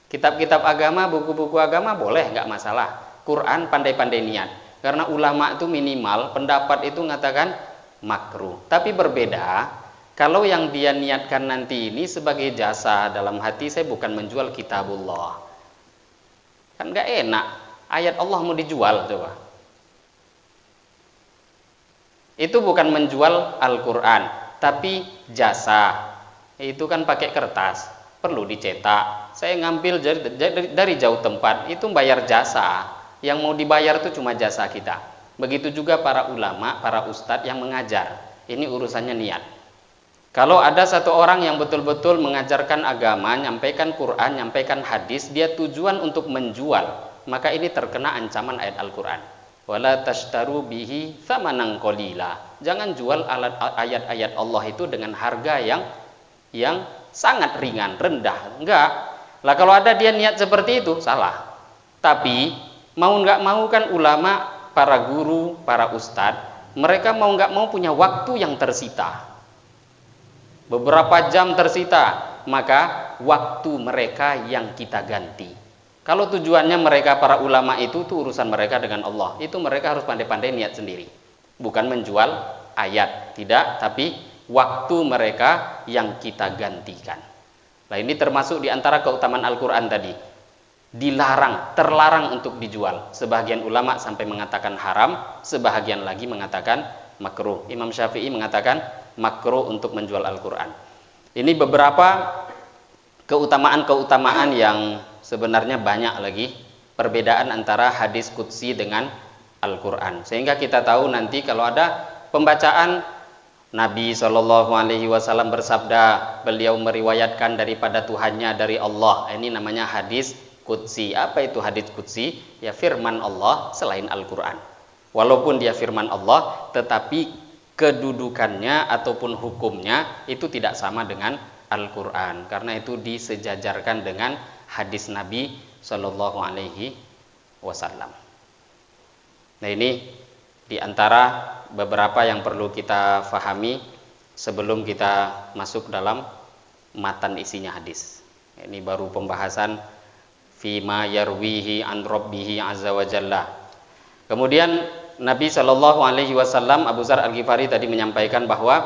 Kitab-kitab agama, buku-buku agama boleh, nggak masalah. Quran pandai-pandai niat. Karena ulama itu minimal pendapat itu mengatakan makruh. Tapi berbeda kalau yang dia niatkan nanti ini sebagai jasa dalam hati, saya bukan menjual kitabullah. Kan nggak enak. Ayat Allah mau dijual coba. Itu bukan menjual Al-Quran, tapi jasa. Itu kan pakai kertas, perlu dicetak. Saya ngambil dari jauh tempat, itu bayar jasa. Yang mau dibayar itu cuma jasa kita. Begitu juga para ulama, para ustadz yang mengajar. Ini urusannya niat. Kalau ada satu orang yang betul-betul mengajarkan agama, nyampaikan Quran, nyampaikan hadis, dia tujuan untuk menjual, maka ini terkena ancaman ayat Al-Quran. Wala tashtaru bihi thamanan qalila. Jangan jual ayat-ayat Allah itu dengan harga yang sangat ringan, rendah. Enggak. Lah kalau ada dia niat seperti itu, salah. Tapi mau nggak mau kan ulama, para guru, para ustadz, mereka mau nggak mau punya waktu yang tersita. Beberapa jam tersita, maka waktu mereka yang kita ganti. Kalau tujuannya mereka para ulama itu urusan mereka dengan Allah. Itu mereka harus pandai-pandai niat sendiri. Bukan menjual ayat, tidak, tapi waktu mereka yang kita gantikan. Nah, ini termasuk di antara keutamaan Al-Quran tadi. Dilarang, terlarang untuk dijual. Sebagian ulama sampai mengatakan haram, sebagian lagi mengatakan makruh. Imam Syafi'i mengatakan makruh untuk menjual Al-Quran. Ini beberapa keutamaan-keutamaan yang sebenarnya banyak lagi. Perbedaan antara hadis qudsi dengan Al-Quran. Sehingga kita tahu nanti kalau ada pembacaan Nabi SAW bersabda, beliau meriwayatkan daripada Tuhannya, dari Allah. Ini namanya hadis qudsi. Apa itu hadis qudsi? Ya firman Allah selain Al-Quran. Walaupun dia firman Allah, tetapi kedudukannya ataupun hukumnya itu tidak sama dengan Al-Quran. Karena itu disejajarkan dengan hadis Nabi SAW. Nah, ini di antara beberapa yang perlu kita fahami sebelum kita masuk dalam matan isinya hadis. Ini baru pembahasan fima yarwihi an rabbihi azza wa jalla. Kemudian Nabi SAW, Abu Dzar Al-Ghifari tadi menyampaikan bahwa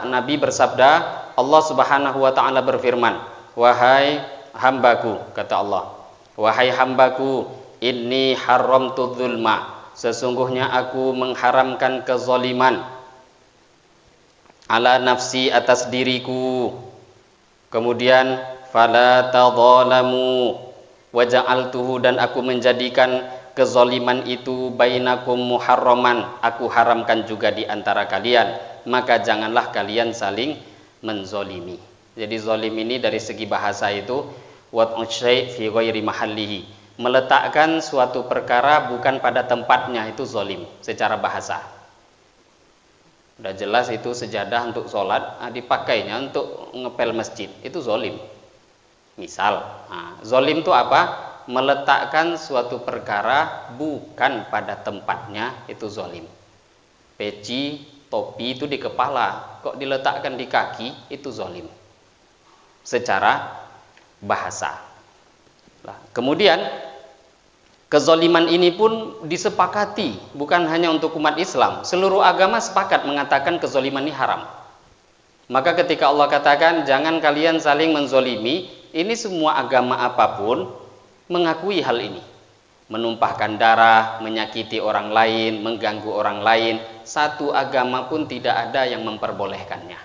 Nabi bersabda, Allah Subhanahu wa taala berfirman, wahai hambaku, kata Allah, wahai hambaku, inni haramtu dzulma, sesungguhnya aku mengharamkan kezaliman. ala nafsi, atas diriku. Kemudian fala tadzalamu wa ja'altuhu, dan aku menjadikan kezaliman itu bainakum muharraman, aku haramkan juga di antara kalian, maka janganlah kalian saling menzolimi. Jadi zolim ini dari segi bahasa itu wad'u syai' fi ghairi mahallihi, meletakkan suatu perkara bukan pada tempatnya, itu zolim secara bahasa. Udah jelas itu sejadah untuk sholat, dipakainya untuk ngepel masjid, itu zolim. Misal, zolim itu apa? Meletakkan suatu perkara bukan pada tempatnya, itu zolim. Peci, topi itu di kepala, kok diletakkan di kaki, itu zolim secara bahasa. Kemudian kezoliman ini pun disepakati, bukan hanya untuk umat Islam, seluruh agama sepakat mengatakan kezoliman ini haram. Maka ketika Allah katakan jangan kalian saling menzolimi, ini semua agama apapun mengakui hal ini. Menumpahkan darah, menyakiti orang lain, mengganggu orang lain, satu agama pun tidak ada yang memperbolehkannya.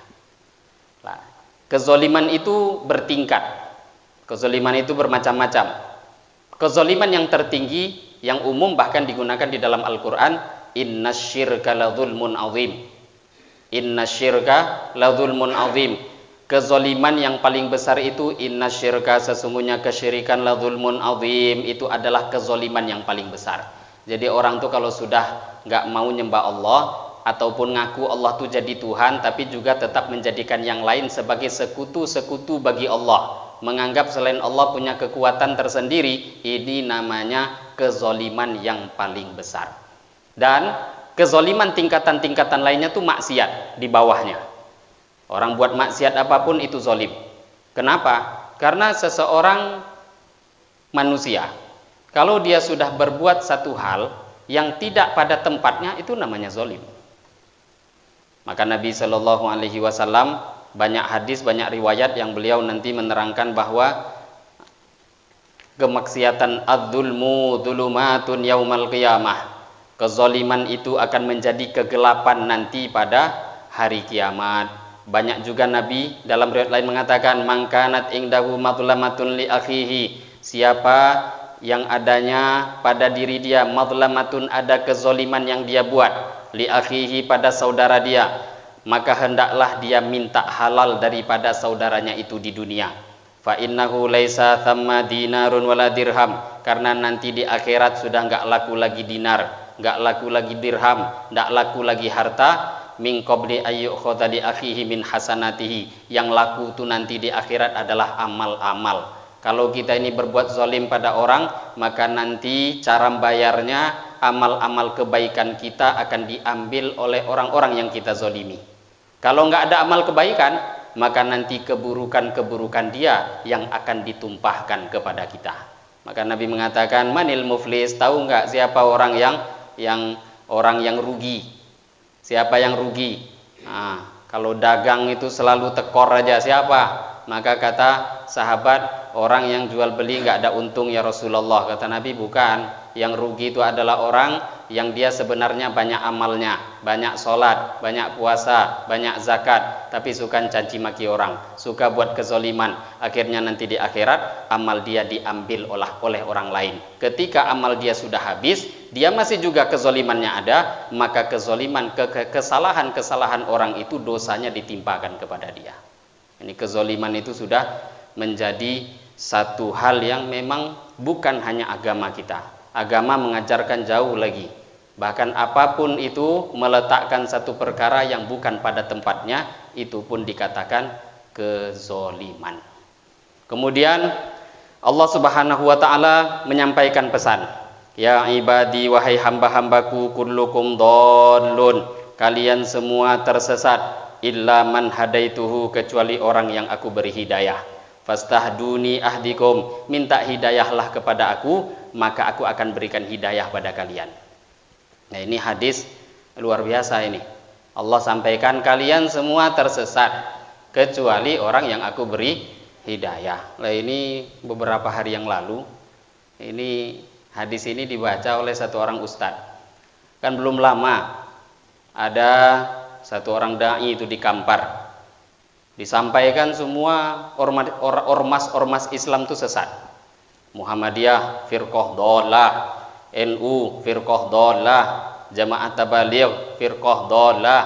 Kezoliman itu bertingkat, kezoliman itu bermacam-macam. Kezoliman yang tertinggi, yang umum bahkan digunakan di dalam Al-Quran, innasyirka ladzulmun azim. Innasyirka ladzulmun azim. Kezoliman yang paling besar itu innasyirka, sesungguhnya kesyirikan, ladzulmun azim, itu adalah kezoliman yang paling besar. Jadi orang tuh kalau sudah nggak mau nyembah Allah ataupun ngaku Allah tuh jadi Tuhan, tapi juga tetap menjadikan yang lain sebagai sekutu-sekutu bagi Allah, menganggap selain Allah punya kekuatan tersendiri, ini namanya kezoliman yang paling besar. Dan kezoliman tingkatan-tingkatan lainnya tuh maksiat di bawahnya. Orang buat maksiat apapun itu zolim. Kenapa? Karena seseorang manusia, kalau dia sudah berbuat satu hal yang tidak pada tempatnya, itu namanya zolim. Maka Nabi Shallallahu Alaihi Wasallam banyak hadis, banyak riwayat yang beliau nanti menerangkan bahwa kemaksiatan adzulmu dzulumatun yaumal qiyamah, kezoliman itu akan menjadi kegelapan nanti pada hari kiamat. Banyak juga Nabi dalam riwayat lain mengatakan mangkanat ingdahu madlamatun li akhihi, siapa yang adanya pada diri dia madlamatun, ada kezoliman yang dia buat, li akhihi, pada saudara dia, maka hendaklah dia minta halal daripada saudaranya itu di dunia. Fa innahu laisa thamma dinarun wala dirham, karena nanti di akhirat sudah enggak laku lagi dinar, enggak laku lagi dirham, enggak laku lagi harta, min qabli ayyukhadha li akhihi min hasanatihi, yang laku itu nanti di akhirat adalah amal-amal. Kalau kita ini berbuat zalim pada orang, maka nanti cara bayarnya amal-amal kebaikan kita akan diambil oleh orang-orang yang kita zalimi. Kalau nggak ada amal kebaikan, maka nanti keburukan-keburukan dia yang akan ditumpahkan kepada kita. Maka Nabi mengatakan manil muflis, tahu nggak siapa orang yang rugi? Siapa yang rugi? Kalau dagang itu selalu tekor aja, siapa? Maka kata sahabat, orang yang jual beli nggak ada untung ya Rasulullah. Kata Nabi, bukan. Yang rugi itu adalah orang yang dia sebenarnya banyak amalnya, banyak sholat, banyak puasa, banyak zakat, tapi suka caci maki orang, suka buat kezoliman. Akhirnya nanti di akhirat amal dia diambil oleh orang lain. Ketika amal dia sudah habis, dia masih juga kezolimannya ada, maka kezoliman, kesalahan-kesalahan orang itu dosanya ditimpakan kepada dia. Ini kezoliman itu sudah menjadi satu hal yang memang bukan hanya agama kita. Agama mengajarkan jauh lagi. Bahkan apapun itu, meletakkan satu perkara yang bukan pada tempatnya, itu pun dikatakan kezoliman. Kemudian Allah Subhanahu wa taala menyampaikan pesan, ya ibadi, wahai hamba-hambaku, kullukum dhallun, kalian semua tersesat, illa man hadaituhu, kecuali orang yang aku beri hidayah. Fastahduni ahdikum, minta hidayahlah kepada aku, maka aku akan berikan hidayah pada kalian. Nah, ini hadis luar biasa ini. Allah sampaikan kalian semua tersesat kecuali orang yang aku beri hidayah. Nah, ini beberapa hari yang lalu, ini hadis ini dibaca oleh satu orang ustadz. Kan belum lama ada satu orang dai itu dikampar. Disampaikan semua ormas Islam itu sesat. Muhammadiyah firqah dhalah, NU firqah dhalah, Jamaah Tabligh firqah dhalah,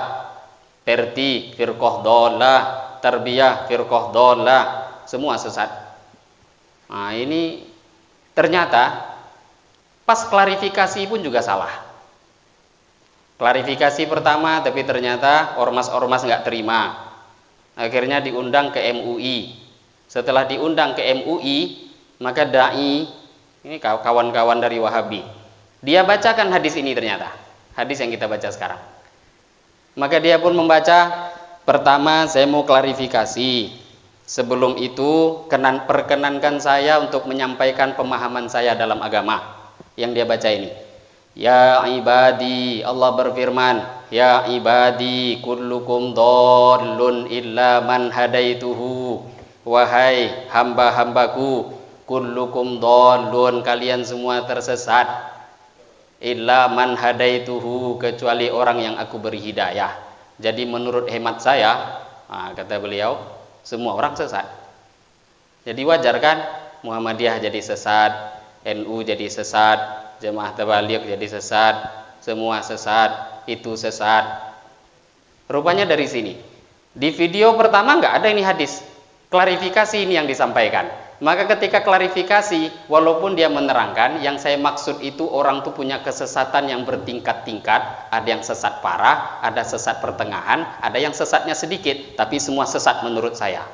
Perti firqah dhalah, Tarbiyah firqah dhalah, semua sesat. Nah, ini ternyata pas klarifikasi pun juga salah. Klarifikasi pertama tapi ternyata ormas-ormas nggak terima. Akhirnya diundang ke MUI. Setelah diundang ke MUI, maka dai, ini kawan-kawan dari Wahabi, dia bacakan hadis ini ternyata. Hadis yang kita baca sekarang. Maka dia pun membaca, pertama saya mau klarifikasi. Sebelum itu, perkenankan saya untuk menyampaikan pemahaman saya dalam agama. Yang dia baca ini. Ya ibadi, Allah berfirman, ya ibadi kullukum dhallun illa man hadaituhu. Wahai hamba-hambaku, kullukum dhallun, kalian semua tersesat. Illa man hadaituhu, kecuali orang yang aku beri hidayah. Jadi menurut hemat saya, kata beliau, semua orang sesat. Jadi wajar kan Muhammadiyah jadi sesat, NU jadi sesat, Jamaah Tabligh jadi sesat, semua sesat, itu sesat. Rupanya dari sini. Di video pertama nggak ada ini hadis. Klarifikasi ini yang disampaikan. Maka ketika klarifikasi, walaupun dia menerangkan, yang saya maksud itu orang tuh punya kesesatan yang bertingkat-tingkat. Ada yang sesat parah, ada sesat pertengahan, ada yang sesatnya sedikit, tapi semua sesat menurut saya.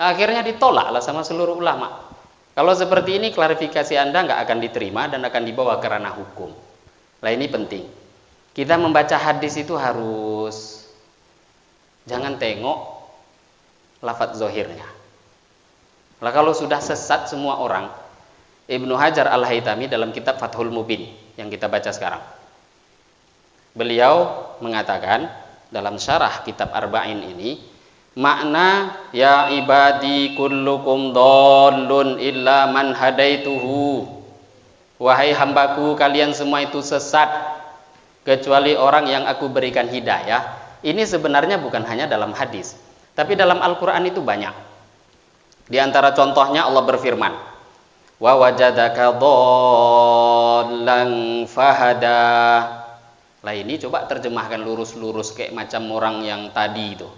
Akhirnya ditolaklah sama seluruh ulama. Kalau seperti ini klarifikasi Anda nggak akan diterima dan akan dibawa ke ranah hukum. Nah ini penting. Kita membaca hadis itu harus jangan tengok lafadz zohirnya. Nah kalau sudah sesat semua orang, Ibnu Hajar Al-Haytami dalam kitab Fathul Mubin yang kita baca sekarang, beliau mengatakan dalam syarah kitab Arba'in ini, makna ya ibadi kullukum dhallun illa man hadaituhu. Wahai hambaku, kalian semua itu sesat kecuali orang yang aku berikan hidayah. Ini sebenarnya bukan hanya dalam hadis, tapi dalam Al-Qur'an itu banyak. Di antara contohnya Allah berfirman, wa wajadaka dhallan fahada. Lah ini coba terjemahkan lurus-lurus kayak macam orang yang tadi itu.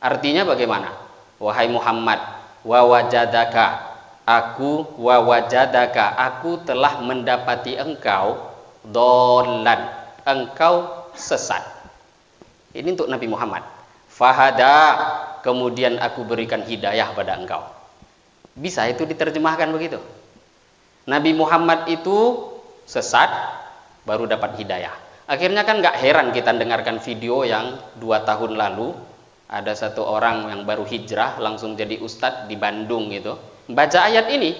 Artinya bagaimana? Wahai Muhammad, wa wajadaka, aku telah mendapati engkau dhallan, engkau sesat. Ini untuk Nabi Muhammad. Fahada, kemudian aku berikan hidayah pada engkau. Bisa itu diterjemahkan begitu. Nabi Muhammad itu sesat baru dapat hidayah. Akhirnya kan gak heran kita dengarkan video yang 2 tahun lalu ada satu orang yang baru hijrah langsung jadi ustadz di Bandung gitu. Baca ayat ini,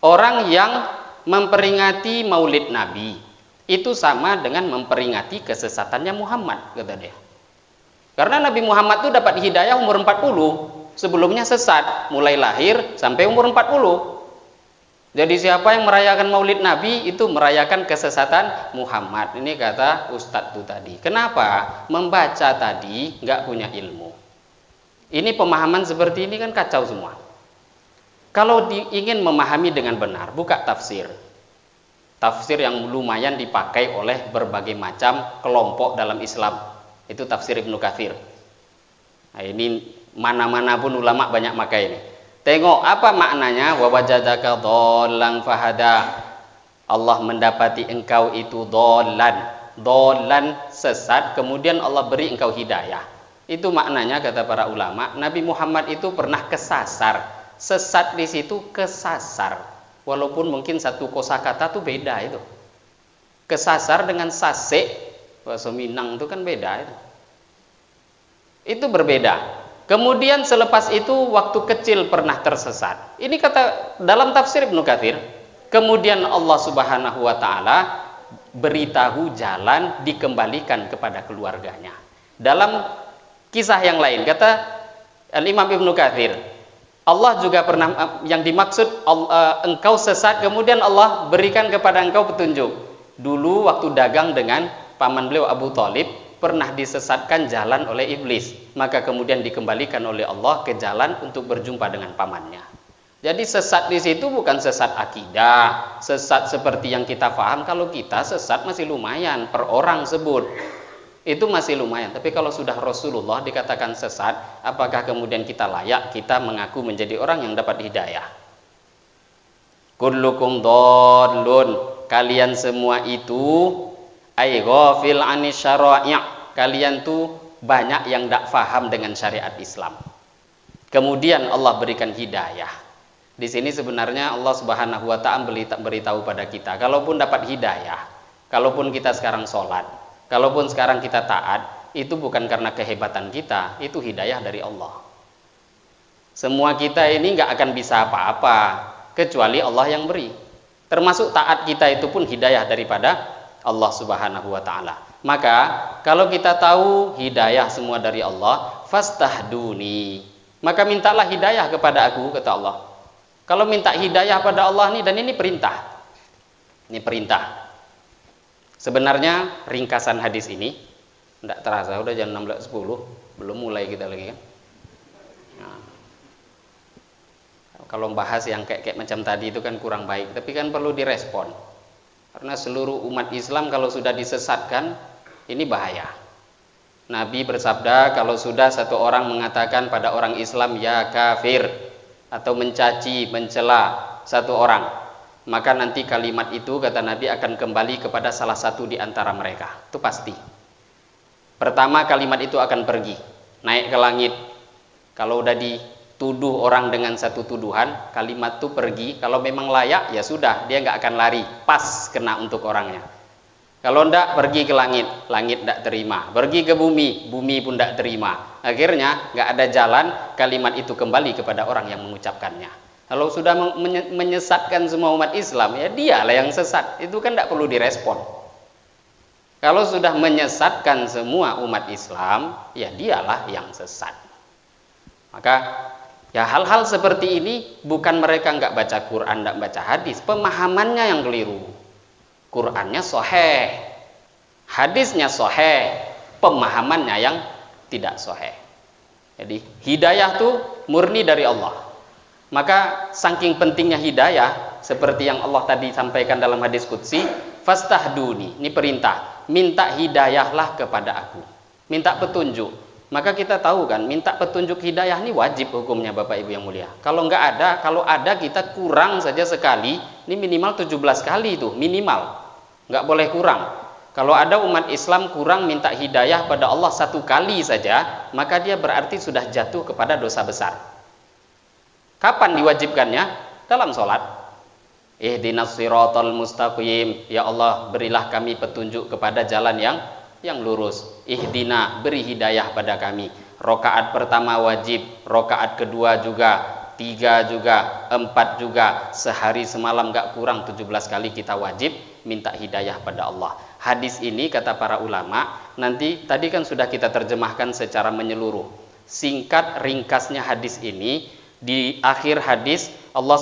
orang yang memperingati Maulid Nabi itu sama dengan memperingati kesesatannya Muhammad, kata dia. Karena Nabi Muhammad itu dapat hidayah umur 40, sebelumnya sesat mulai lahir sampai umur 40. Jadi siapa yang merayakan Maulid Nabi itu merayakan kesesatan Muhammad. Ini kata ustadz itu tadi. Kenapa? Membaca tadi nggak punya ilmu. Ini pemahaman seperti ini kan kacau semua. Kalau ingin memahami dengan benar, buka tafsir. Tafsir yang lumayan dipakai oleh berbagai macam kelompok dalam Islam. Itu tafsir Ibnu Katsir. Nah, ini mana-mana pun ulama banyak pakai ini. Tengok apa maknanya, wa wajadaka dhallan fahada. Allah mendapati engkau itu dhallan sesat, kemudian Allah beri engkau hidayah. Itu maknanya kata para ulama, Nabi Muhammad itu pernah kesasar. Sesat di situ kesasar. Walaupun mungkin satu kosakata itu beda itu. Kesasar dengan sase, bahasa Minang itu kan beda itu. Itu berbeda. Kemudian selepas itu waktu kecil pernah tersesat. Ini kata dalam tafsir Ibnu Katsir. Kemudian Allah Subhanahu wa taala beritahu jalan dikembalikan kepada keluarganya. Dalam kisah yang lain kata Al-Imam Ibnu Katsir, Allah juga pernah yang dimaksud engkau sesat kemudian Allah berikan kepada engkau petunjuk. Dulu waktu dagang dengan paman beliau Abu Thalib, pernah disesatkan jalan oleh iblis, maka kemudian dikembalikan oleh Allah ke jalan untuk berjumpa dengan pamannya. Jadi sesat di situ bukan sesat akidah, sesat seperti yang kita paham. Kalau kita sesat masih lumayan, per orang sebut, itu masih lumayan. Tapi kalau sudah Rasulullah dikatakan sesat, apakah kemudian kita layak kita mengaku menjadi orang yang dapat hidayah? Kullukum dhallun, kalian semua itu ay ghafil anis syara'i', kalian tuh banyak yang tidak faham dengan syariat Islam. Kemudian Allah berikan hidayah. Di sini sebenarnya Allah Subhanahu wa taala beritahu pada kita, kalaupun dapat hidayah, kalaupun kita sekarang sholat, kalaupun sekarang kita taat, itu bukan karena kehebatan kita, itu hidayah dari Allah. Semua kita ini nggak akan bisa apa-apa kecuali Allah yang beri. Termasuk taat kita itu pun hidayah daripada Allah Subhanahu wa taala. Maka kalau kita tahu hidayah semua dari Allah, fastahduni, maka mintalah hidayah kepada aku, kata Allah. Kalau minta hidayah pada Allah nih, dan ini perintah. Ini perintah. Sebenarnya ringkasan hadis ini tidak terasa udah jam 16.10, belum mulai kita lagi kan. Nah, kalau bahas yang kayak macam tadi itu kan kurang baik, tapi kan perlu direspon. Karena seluruh umat Islam kalau sudah disesatkan, ini bahaya. Nabi bersabda, kalau sudah satu orang mengatakan pada orang Islam ya kafir, atau mencaci, mencela satu orang, maka nanti kalimat itu, kata Nabi, akan kembali kepada salah satu di antara mereka. Itu pasti. Pertama, kalimat itu akan pergi, naik ke langit. Kalau udah dituduh orang dengan satu tuduhan, kalimat itu pergi. Kalau memang layak, ya sudah, dia nggak akan lari, pas kena untuk orangnya. Kalau enggak, pergi ke langit, langit enggak terima. Pergi ke bumi, bumi pun enggak terima. Akhirnya enggak ada jalan, kalimat itu kembali kepada orang yang mengucapkannya. Kalau sudah menyesatkan semua umat Islam, ya dialah yang sesat. Itu kan enggak perlu direspon. Kalau sudah menyesatkan semua umat Islam, ya dialah yang sesat. Maka ya hal-hal seperti ini bukan mereka enggak baca Quran, enggak baca hadis, pemahamannya yang keliru. Qurannya sahih, hadisnya sahih, pemahamannya yang tidak sahih. Jadi hidayah itu murni dari Allah. Maka saking pentingnya hidayah, seperti yang Allah tadi sampaikan dalam hadis qudsi, fastahduni, ini perintah, minta hidayahlah kepada aku, minta petunjuk. Maka kita tahu kan, minta petunjuk hidayah ini wajib hukumnya Bapak Ibu yang mulia. Kalau enggak ada, kalau ada kita kurang saja sekali, ini minimal 17 kali itu, minimal. Enggak boleh kurang. Kalau ada umat Islam kurang minta hidayah pada Allah satu kali saja, maka dia berarti sudah jatuh kepada dosa besar. Kapan diwajibkannya? Dalam sholat. Ihdinas siratal mustaqim, ya Allah berilah kami petunjuk kepada jalan yang lurus. Ihdina, beri hidayah pada kami. Rakaat pertama wajib, rakaat kedua juga, 3 juga, 4 juga, sehari semalam gak kurang 17 kali kita wajib minta hidayah pada Allah. Hadis ini kata para ulama, nanti tadi kan sudah kita terjemahkan secara menyeluruh. Singkat ringkasnya hadis ini, di akhir hadis Allah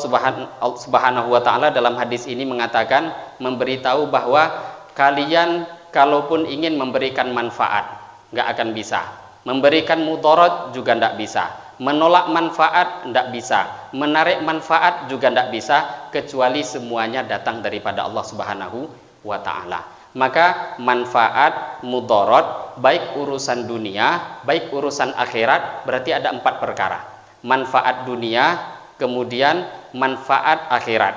Subhanahu wa taala dalam hadis ini mengatakan, memberitahu bahwa kalian kalaupun ingin memberikan manfaat nggak akan bisa, memberikan mudarat juga nggak bisa, menolak manfaat nggak bisa, menarik manfaat juga nggak bisa, kecuali semuanya datang daripada Allah Subhanahu wa taala. Maka manfaat, mudarat, baik urusan dunia, baik urusan akhirat, berarti ada 4 perkara. Manfaat dunia, kemudian manfaat akhirat,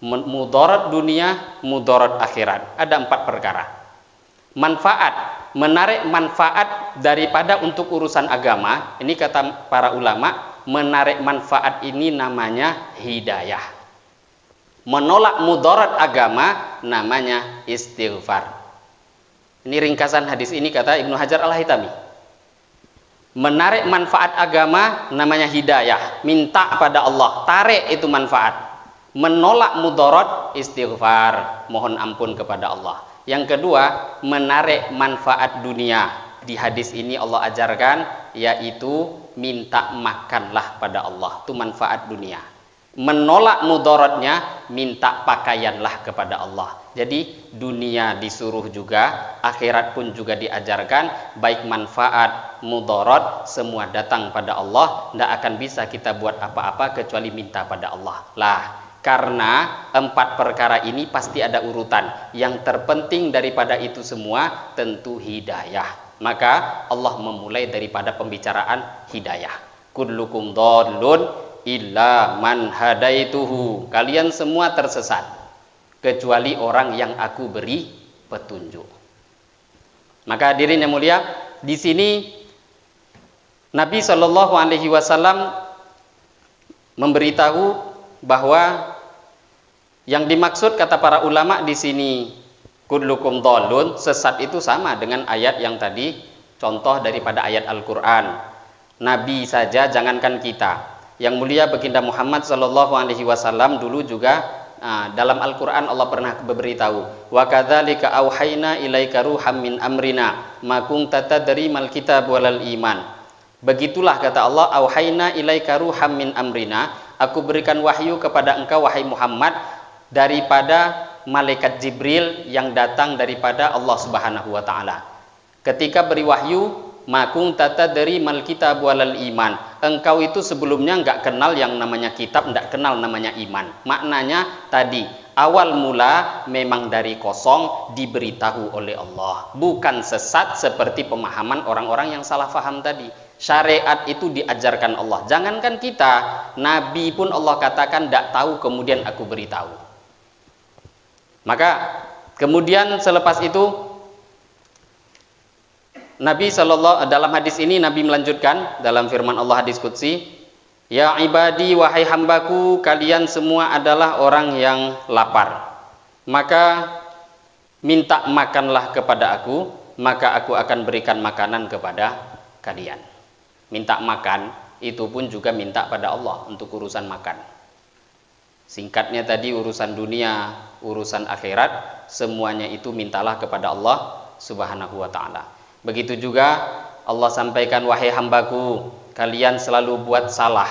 mudarat dunia, mudarat akhirat, ada 4 perkara. Manfaat, menarik manfaat daripada untuk urusan agama, ini kata para ulama, menarik manfaat ini namanya hidayah. Menolak mudarat agama namanya istighfar. Ini ringkasan hadis ini kata Ibnu Hajar Al-Haytami. Menarik manfaat agama namanya hidayah, minta pada Allah, tarik itu manfaat. Menolak mudarat istighfar, mohon ampun kepada Allah. Yang kedua, menarik manfaat dunia. Di hadis ini Allah ajarkan, yaitu minta makanlah pada Allah, itu manfaat dunia. Menolak mudaratnya, minta pakaianlah kepada Allah. Jadi dunia disuruh juga, akhirat pun juga diajarkan, baik manfaat, mudarat, semua datang pada Allah. Tidak akan bisa kita buat apa-apa kecuali minta pada Allah. Lah, karena 4 perkara ini pasti ada urutan. Yang terpenting daripada itu semua tentu hidayah. Maka Allah memulai daripada pembicaraan hidayah. Kullukum dhallun illa man hadaituhu. Kalian semua tersesat kecuali orang yang aku beri petunjuk. Maka hadirin yang mulia, di sini Nabi Shallallahu Alaihi Wasallam memberitahu bahwa yang dimaksud kata para ulama di sini kullukum dhallun, sesat itu sama dengan ayat yang tadi, contoh daripada ayat Al-Quran. Nabi saja, jangankan kita. Yang mulia baginda Muhammad Shallallahu Alaihi Wasallam dulu juga dalam Al-Quran Allah pernah beritahu, wa kadzalika auhayna ilaika ruham min amrina ma kunta tadri mal kitab walal iman. Begitulah kata Allah, auhayna ilaika ruham min amrina, aku berikan wahyu kepada engkau wahai Muhammad daripada malaikat Jibril yang datang daripada Allah Subhanahu wa taala. Ketika beri wahyu, makung tata dari mal kitab walal iman. Engkau itu sebelumnya enggak kenal yang namanya kitab, enggak kenal namanya iman. Maknanya tadi, awal mula memang dari kosong diberitahu oleh Allah. Bukan sesat seperti pemahaman orang-orang yang salah faham tadi. Syariat itu diajarkan Allah. Jangankan kita, Nabi pun Allah katakan enggak tahu, kemudian aku beritahu. Maka kemudian selepas itu Nabi dalam hadis ini Nabi melanjutkan dalam firman Allah hadis qudsi, ya ibadi wahai hambaku, kalian semua adalah orang yang lapar. Maka minta makanlah kepada aku, maka aku akan berikan makanan kepada kalian. Minta makan itu pun juga minta pada Allah untuk urusan makan. Singkatnya tadi urusan dunia, urusan akhirat, semuanya itu mintalah kepada Allah Subhanahu wa taala. Begitu juga Allah sampaikan, wahai hambaku, kalian selalu buat salah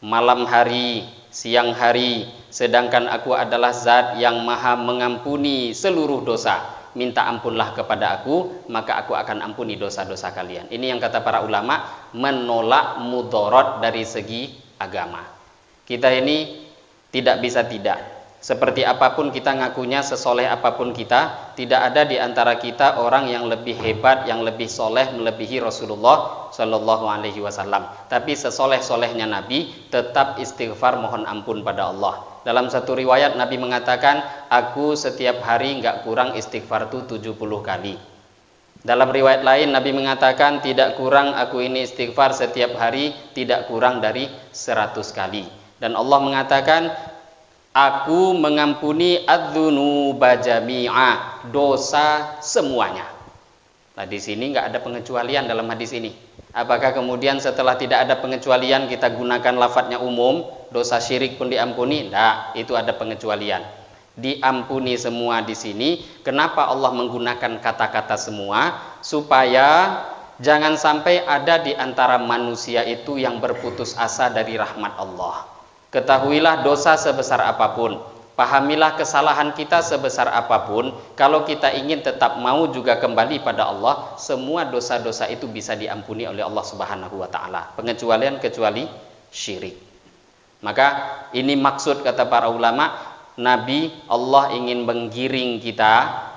malam hari, siang hari, sedangkan aku adalah zat yang maha mengampuni seluruh dosa. Minta ampunlah kepada aku, maka aku akan ampuni dosa-dosa kalian. Ini yang kata para ulama menolak mudarat dari segi agama. Kita ini tidak bisa tidak. Seperti apapun kita ngakunya, sesoleh apapun kita, tidak ada di antara kita orang yang lebih hebat, yang lebih soleh melebihi Rasulullah Shallallahu Alaihi Wasallam. Tapi sesoleh-solehnya Nabi tetap istighfar mohon ampun pada Allah. Dalam satu riwayat Nabi mengatakan, aku setiap hari nggak kurang istighfar itu 70 kali. Dalam riwayat lain Nabi mengatakan, tidak kurang aku ini istighfar setiap hari tidak kurang dari 100 kali. Dan Allah mengatakan, aku mengampuni adzunuba jami'a, dosa semuanya. Nah, di sini nggak ada pengecualian dalam hadis ini. Apakah kemudian setelah tidak ada pengecualian kita gunakan lafadznya umum, dosa syirik pun diampuni? Tidak, itu ada pengecualian. Diampuni semua di sini. Kenapa Allah menggunakan kata-kata semua? Supaya jangan sampai ada di antara manusia itu yang berputus asa dari rahmat Allah. Ketahuilah dosa sebesar apapun, pahamilah kesalahan kita sebesar apapun, kalau kita ingin tetap mau juga kembali pada Allah, semua dosa-dosa itu bisa diampuni oleh Allah Subhanahu wa taala. Pengecualian kecuali syirik. Maka ini maksud kata para ulama, Nabi Allah ingin menggiring kita,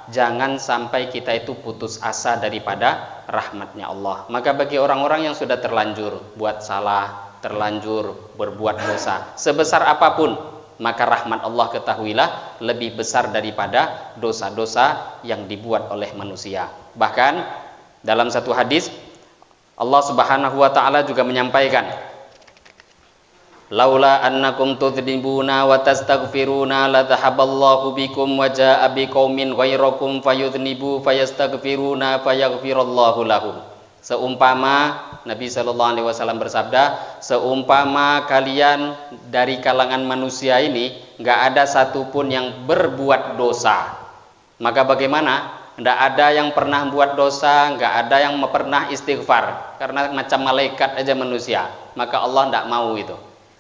jangan sampai kita itu putus asa daripada rahmatnya Allah. Maka bagi orang-orang yang sudah terlanjur buat salah, terlanjur berbuat dosa sebesar apapun, maka rahmat Allah ketahuilah lebih besar daripada dosa-dosa yang dibuat oleh manusia. Bahkan dalam satu hadis Allah Subhanahu wa taala juga menyampaikan, laula annakum tudznibuna wa tastaghfiruna la dhahaballahu bikum wa jaa biqaumin ghairakum fayudhnibu fayastaghfiruna fayaghfirallahu lahum. Seumpama Nabi Shallallahu Alaihi Wasallam bersabda, seumpama kalian dari kalangan manusia ini nggak ada satupun yang berbuat dosa, maka bagaimana? Nggak ada yang pernah buat dosa, nggak ada yang pernah istighfar, karena macam malaikat aja manusia, maka Allah nggak mau itu.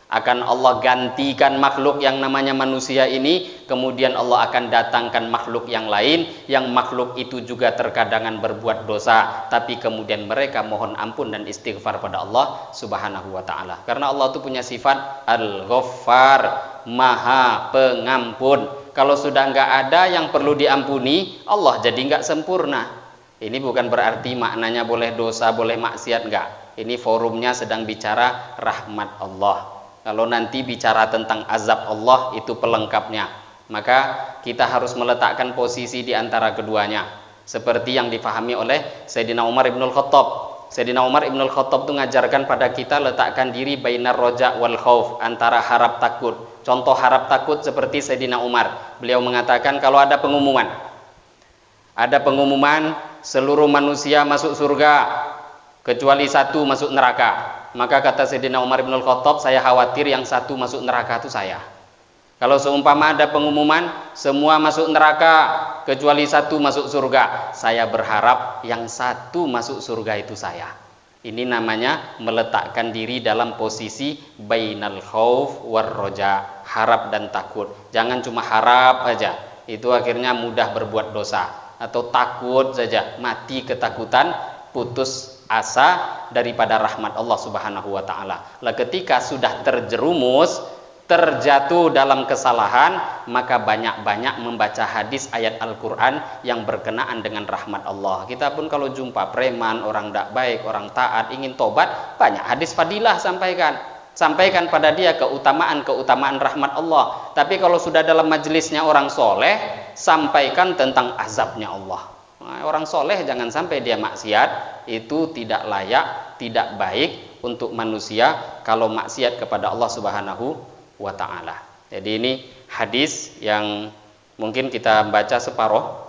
Akan Allah gantikan makhluk yang namanya manusia ini, kemudian Allah akan datangkan makhluk yang lain, yang makhluk itu juga terkadangan berbuat dosa, tapi kemudian mereka mohon ampun dan istighfar pada Allah Subhanahu wa taala. Karena Allah itu punya sifat Al-Ghaffar, Maha Pengampun. Kalau sudah nggak ada yang perlu diampuni, Allah jadi nggak sempurna. Ini bukan berarti maknanya boleh dosa, boleh maksiat, enggak. Ini forumnya sedang bicara rahmat Allah. Kalau nanti bicara tentang azab Allah, itu pelengkapnya. Maka kita harus meletakkan posisi di antara keduanya. Seperti yang difahami oleh Sayyidina Umar ibnul Khattab. Sayyidina Umar ibnul Khattab itu mengajarkan pada kita letakkan diri bainar roja wal khauf, antara harap takut. Contoh harap takut seperti Sayyidina Umar. Beliau mengatakan kalau ada pengumuman seluruh manusia masuk surga kecuali satu masuk neraka. Maka kata Sayyidina Umar bin Khattab, saya khawatir yang satu masuk neraka itu saya. Kalau seumpama ada pengumuman semua masuk neraka kecuali satu masuk surga, saya berharap yang satu masuk surga itu saya. Ini namanya meletakkan diri dalam posisi bainal khauf war roja, harap dan takut. Jangan cuma harap aja, itu akhirnya mudah berbuat dosa. Atau takut saja, mati ketakutan, putus asa daripada rahmat Allah Subhanahu wa taala. Lah ketika sudah terjerumus, terjatuh dalam kesalahan, maka banyak-banyak membaca hadis ayat Al-Qur'an yang berkenaan dengan rahmat Allah. Kita pun kalau jumpa preman, orang tidak baik, orang taat, ingin tobat, banyak hadis fadilah sampaikan pada dia keutamaan rahmat Allah. Tapi kalau sudah dalam majelisnya orang soleh, sampaikan tentang azabnya Allah. Nah, orang soleh jangan sampai dia maksiat, itu tidak layak, tidak baik untuk manusia kalau maksiat kepada Allah Subhanahu wa ta'ala. Jadi ini hadis yang mungkin kita baca separuh.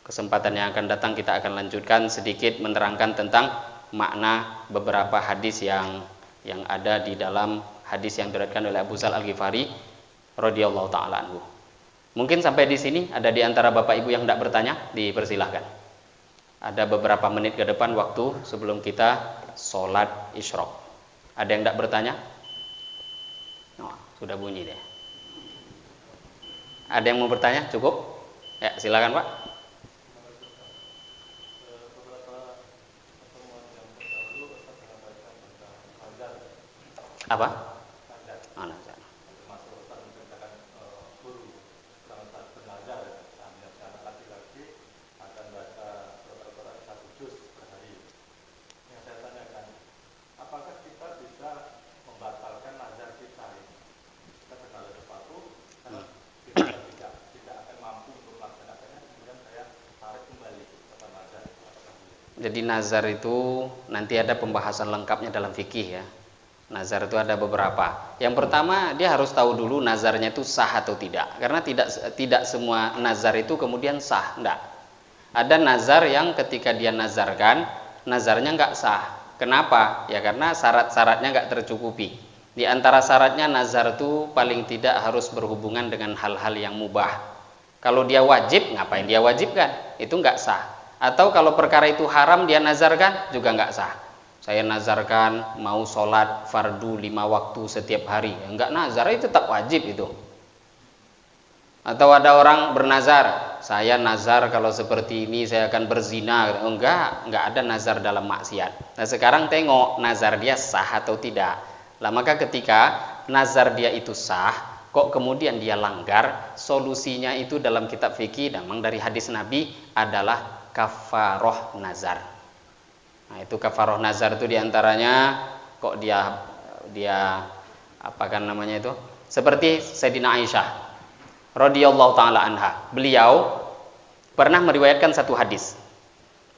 Kesempatan yang akan datang kita akan lanjutkan sedikit menerangkan tentang makna beberapa hadis yang ada di dalam hadis yang diriwayatkan oleh Abu Dzar Al-Ghifari radhiyallahu taala anhu. Mungkin sampai di sini. Ada di antara Bapak Ibu yang tidak bertanya, dipersilahkan. Ada beberapa menit ke depan waktu sebelum kita sholat isyraq. Ada yang tidak bertanya? Oh, sudah bunyi deh. Ada yang mau bertanya? Cukup? Ya, silakan Pak. Apa? Oh, nazar. Jadi nazar itu nanti ada pembahasan lengkapnya dalam fikih ya. Nazar itu ada beberapa. Yang pertama dia harus tahu dulu nazarnya itu sah atau tidak. Karena tidak semua nazar itu kemudian sah, enggak. Ada nazar yang ketika dia nazarkan, nazarnya enggak sah. Kenapa? Ya karena syarat-syaratnya enggak tercukupi. Di antara syaratnya nazar itu paling tidak harus berhubungan dengan hal-hal yang mubah. Kalau dia wajib, ngapain dia wajibkan? Itu enggak sah. Atau kalau perkara itu haram dia nazarkan, juga enggak sah. Saya nazarkan mau sholat fardu 5 waktu setiap hari, enggak nazar, itu tetap wajib itu. Atau ada orang bernazar, saya nazar kalau seperti ini saya akan berzina, enggak ada nazar dalam maksiat. Nah sekarang tengok nazar dia sah atau tidak. Lah maka ketika nazar dia itu sah, kok kemudian dia langgar, solusinya itu dalam kitab fikih, memang dari hadis Nabi adalah kafaroh nazar. Nah itu kafaroh nazar itu diantaranya kok dia apakan namanya itu? Seperti Sayyidina Aisyah radhiyallahu taala anha. Beliau pernah meriwayatkan satu hadis.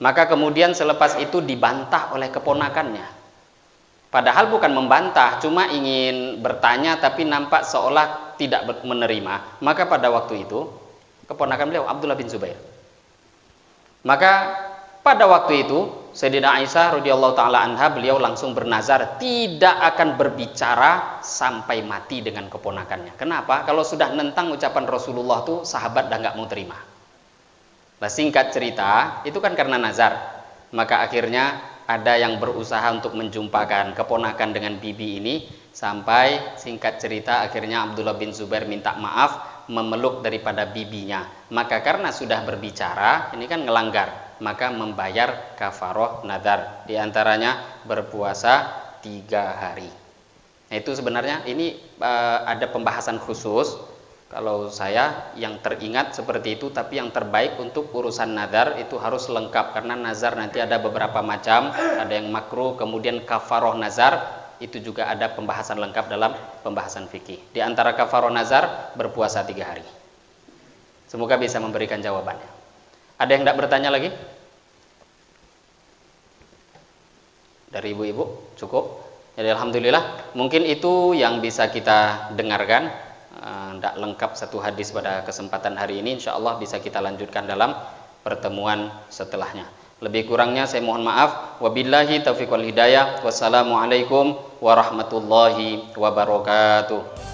Maka kemudian selepas itu dibantah oleh keponakannya. Padahal bukan membantah, cuma ingin bertanya tapi nampak seolah tidak menerima. Maka pada waktu itu keponakan beliau Abdullah bin Zubair. Maka pada waktu itu Sayyidina Aisyah radhiyallahu taala anha beliau langsung bernazar tidak akan berbicara sampai mati dengan keponakannya. Kenapa? Kalau sudah nentang ucapan Rasulullah tuh sahabat dah nggak mau terima. Nah, singkat cerita itu kan karena nazar. Maka akhirnya ada yang berusaha untuk menjumpakan keponakan dengan bibi ini Sampai singkat cerita akhirnya Abdullah bin Zubair minta maaf, memeluk daripada bibinya. Maka karena sudah berbicara, ini kan ngelanggar, maka membayar kafaroh nadar. Di antaranya berpuasa 3 hari. Nah, itu sebenarnya ini ada pembahasan khusus. Kalau saya yang teringat seperti itu, tapi yang terbaik untuk urusan nazar itu harus lengkap, karena nazar nanti ada beberapa macam, ada yang makruh, kemudian kafaroh nazar itu juga ada pembahasan lengkap dalam pembahasan fikih. Di antara kafaroh nazar berpuasa 3 hari. Semoga bisa memberikan jawabannya. Ada yang tidak bertanya lagi? Dari ibu-ibu cukup? Jadi alhamdulillah, mungkin itu yang bisa kita dengarkan. Tidak lengkap satu hadis pada kesempatan hari ini, insya Allah bisa kita lanjutkan dalam pertemuan setelahnya. Lebih kurangnya saya mohon maaf. Wabillahi taufiq wal hidayah. Wassalamualaikum warahmatullahi wabarakatuh.